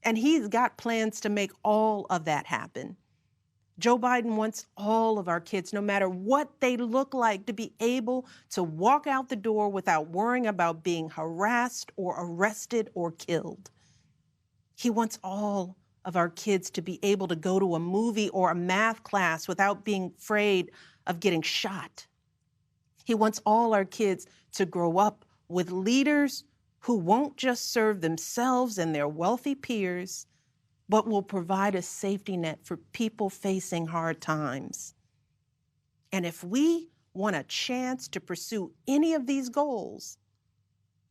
And he's got plans to make all of that happen. Joe Biden wants all of our kids, no matter what they look like, to be able to walk out the door without worrying about being harassed or arrested or killed. He wants all of our kids to be able to go to a movie or a math class without being afraid of getting shot. He wants all our kids to grow up with leaders who won't just serve themselves and their wealthy peers, but will provide a safety net for people facing hard times. And if we want a chance to pursue any of these goals,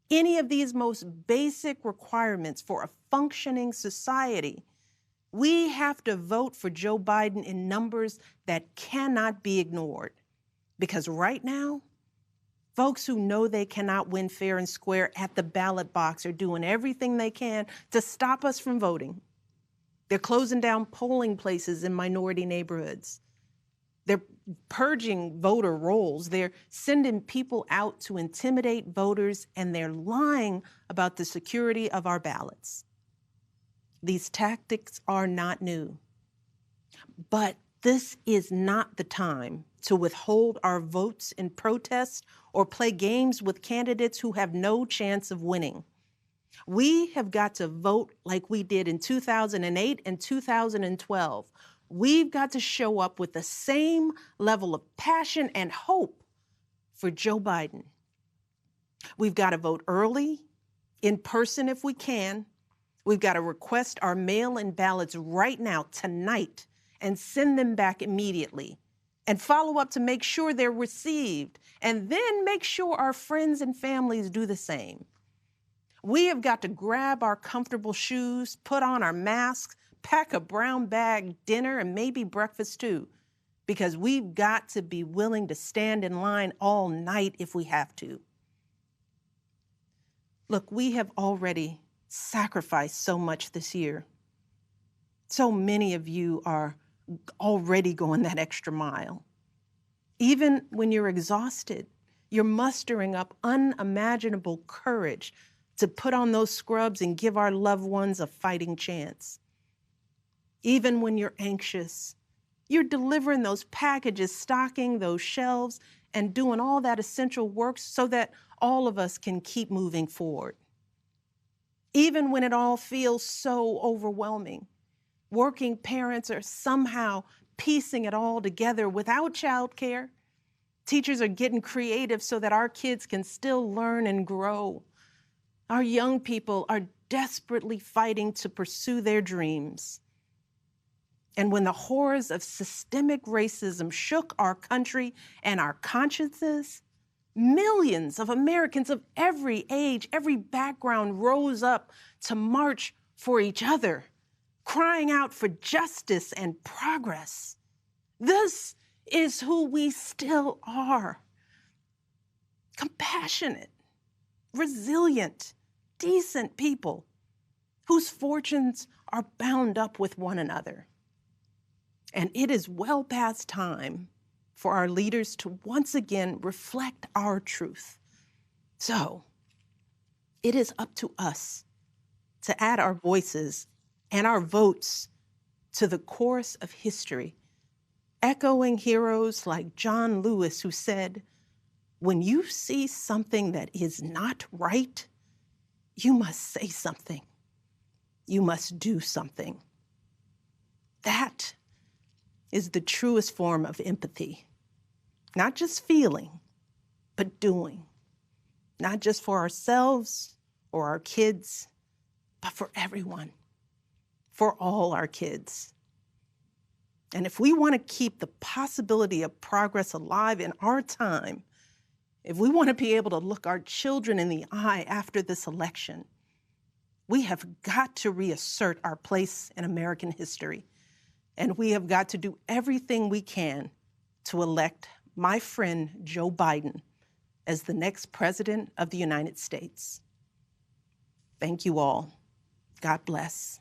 any of these most basic requirements for a functioning society, we have to vote for Joe Biden in numbers that cannot be ignored. Because right now, folks who know they cannot win fair and square at the ballot box are doing everything they can to stop us from voting. They're closing down polling places in minority neighborhoods. They're purging voter rolls. They're sending people out to intimidate voters, and they're lying about the security of our ballots. These tactics are not new. But this is not the time to withhold our votes in protest or play games with candidates who have no chance of winning. We have got to vote like we did in 2008 and 2012. We've got to show up with the same level of passion and hope for Joe Biden. We've got to vote early, in person if we can. We've got to request our mail-in ballots right now, tonight, and send them back immediately. And follow up to make sure they're received. And then make sure our friends and families do the same. We have got to grab our comfortable shoes, put on our masks, pack a brown bag dinner, and maybe breakfast too, because we've got to be willing to stand in line all night if we have to. Look, we have already sacrificed so much this year. So many of you are already going that extra mile. Even when you're exhausted, you're mustering up unimaginable courage to put on those scrubs and give our loved ones a fighting chance. Even when you're anxious, you're delivering those packages, stocking those shelves, and doing all that essential work so that all of us can keep moving forward. Even when it all feels so overwhelming, working parents are somehow piecing it all together without childcare. Teachers are getting creative so that our kids can still learn and grow. Our young people are desperately fighting to pursue their dreams. And when the horrors of systemic racism shook our country and our consciences, millions of Americans of every age, every background rose up to march for each other, crying out for justice and progress. This is who we still are. Compassionate, resilient, decent people whose fortunes are bound up with one another. And it is well past time for our leaders to once again reflect our truth. So, it is up to us to add our voices and our votes to the chorus of history, echoing heroes like John Lewis, who said, "When you see something that is not right, you must say something. You must do something." That is the truest form of empathy. Not just feeling, but doing. Not just for ourselves or our kids, but for everyone, for all our kids. And if we want to keep the possibility of progress alive in our time, if we want to be able to look our children in the eye after this election, we have got to reassert our place in American history. And we have got to do everything we can to elect my friend Joe Biden as the next president of the United States. Thank you all. God bless.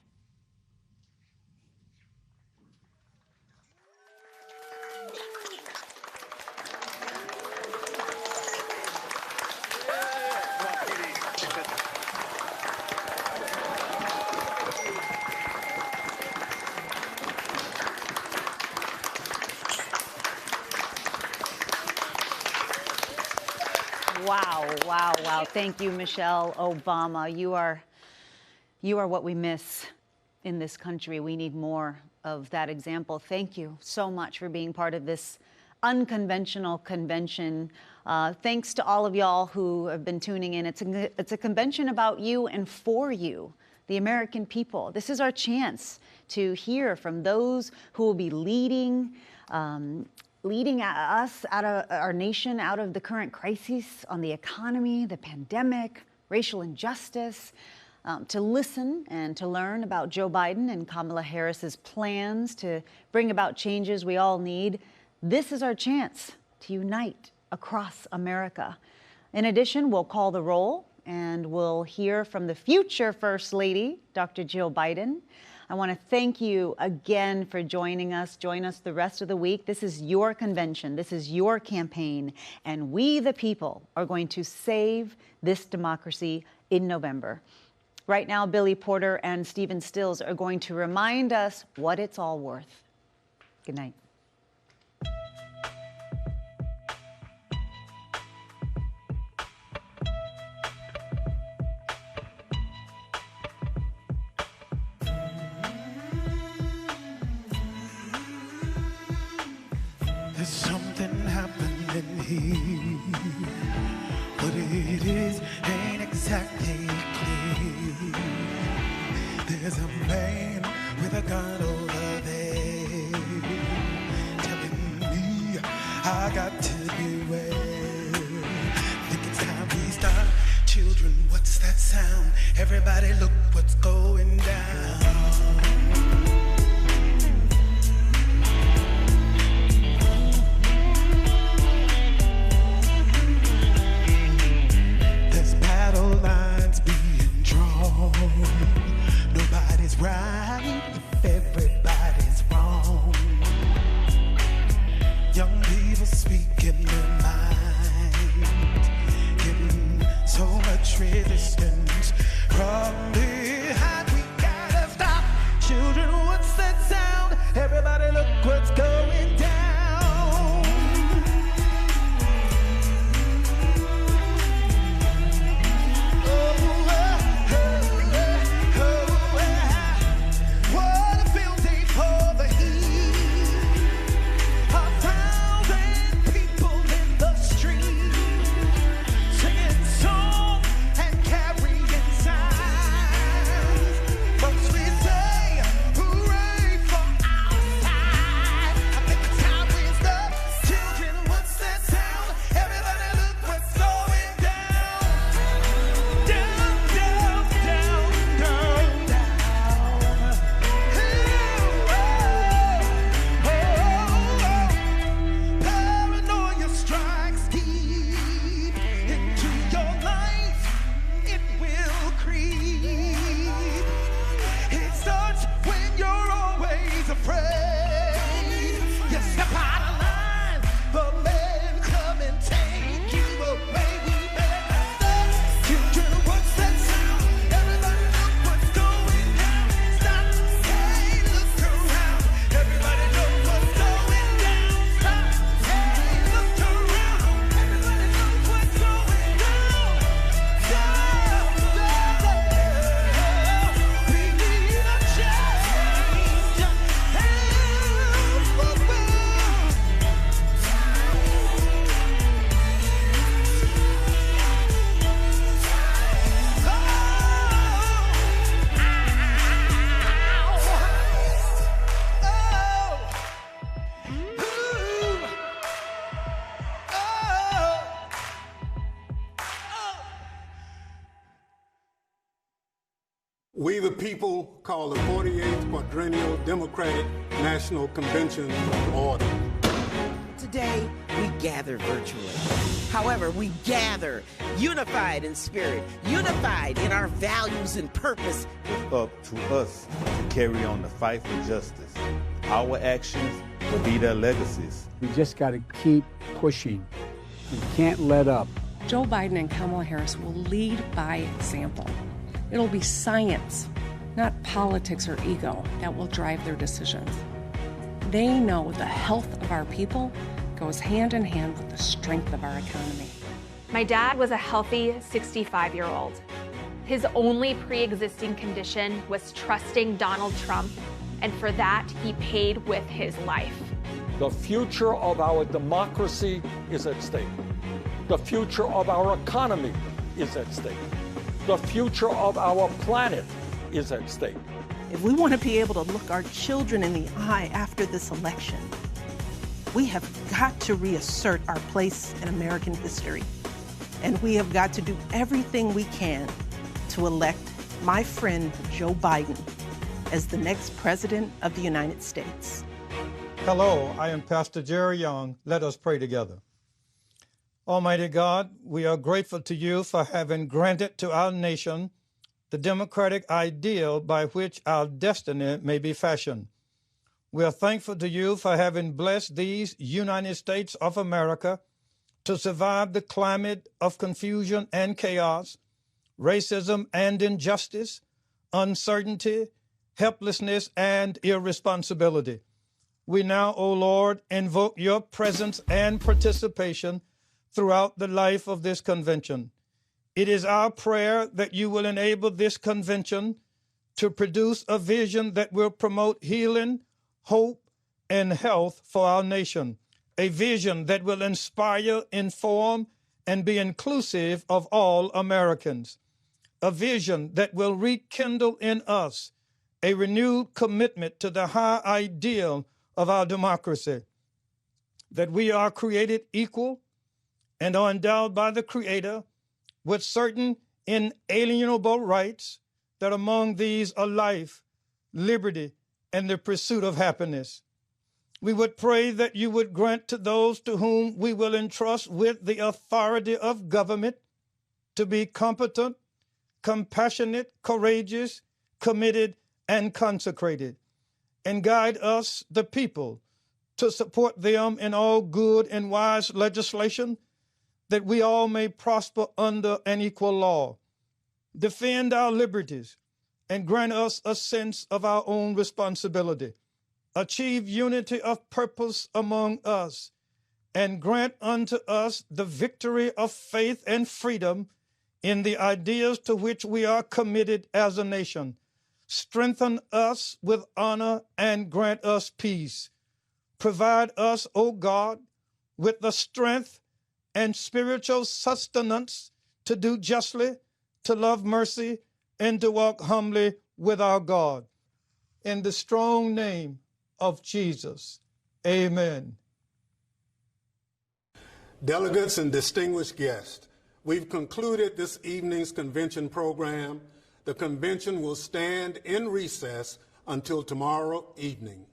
Wow. Thank you, Michelle Obama. You are what we miss in this country. We need more of that example. Thank you so much for being part of this unconventional convention. Thanks to all of y'all who have been tuning in. It's a convention about you and for you, the American people. This is our chance to hear from those who will be leading us out of our nation, out of the current crises on the economy, the pandemic, racial injustice, to listen and to learn about Joe Biden and Kamala Harris's plans to bring about changes we all need. This is our chance to unite across America. In addition, we'll call the roll and we'll hear from the future First Lady, Dr. Jill Biden. I want to thank you again for joining us. Join us the rest of the week. This is your convention. This is your campaign. And we, the people, are going to save this democracy in November. Right now, Billy Porter and Stephen Stills are going to remind us what it's all worth. Good night. There's something happening here. What it is ain't exactly clear. There's a man with a gun over there telling me I got to beware. Think it's time we start. Children, what's that sound? Everybody look what's going down. Lines being drawn. Nobody's right if everybody's wrong. Young people speaking their minds, getting so much resistance from behind. We gotta stop. Children, what's that sound? Everybody look what's going down. afraid. You step out of line, the men come and take you away. We better stop. Children, what's that sound? Everybody look what's going down. Stop. Hey, look around. Everybody know what's going down. Stop. Hey, look around. Everybody know what's going down. Stop. We need a change. Help. We the people call the 48th Quadrennial Democratic National Convention to order. Today, we gather virtually. However, we gather unified in spirit, unified in our values and purpose. It's up to us to carry on the fight for justice. Our actions will be their legacies. We just got to keep pushing. We can't let up. Joe Biden and Kamala Harris will lead by example. It'll be science, not politics or ego, that will drive their decisions. They know the health of our people goes hand in hand with the strength of our economy. My dad was a healthy 65-year-old. His only pre-existing condition was trusting Donald Trump, and for that, he paid with his life. The future of our democracy is at stake. The future of our economy is at stake. The future of our planet is at stake. If we want to be able to look our children in the eye after this election, we have got to reassert our place in American history. And we have got to do everything we can to elect my friend Joe Biden as the next president of the United States. Hello, I am Pastor Jerry Young. Let us pray together. Almighty God, we are grateful to you for having granted to our nation the democratic ideal by which our destiny may be fashioned. We are thankful to you for having blessed these United States of America to survive the climate of confusion and chaos, racism and injustice, uncertainty, helplessness, and irresponsibility. We now, O Lord, invoke your presence and participation throughout the life of this convention. It is our prayer that you will enable this convention to produce a vision that will promote healing, hope, and health for our nation, a vision that will inspire, inform, and be inclusive of all Americans, a vision that will rekindle in us a renewed commitment to the high ideal of our democracy, that we are created equal and are endowed by the Creator with certain inalienable rights, that among these are life, liberty, and the pursuit of happiness. We would pray that you would grant to those to whom we will entrust with the authority of government to be competent, compassionate, courageous, committed, and consecrated, and guide us, the people, to support them in all good and wise legislation, that we all may prosper under an equal law, defend our liberties, and grant us a sense of our own responsibility, achieve unity of purpose among us, and grant unto us the victory of faith and freedom in the ideas to which we are committed as a nation. Strengthen us with honor and grant us peace. Provide us, O God, with the strength and spiritual sustenance to do justly, to love mercy, and to walk humbly with our God. In the strong name of Jesus, amen. Delegates and distinguished guests, we've concluded this evening's convention program. The convention will stand in recess until tomorrow evening.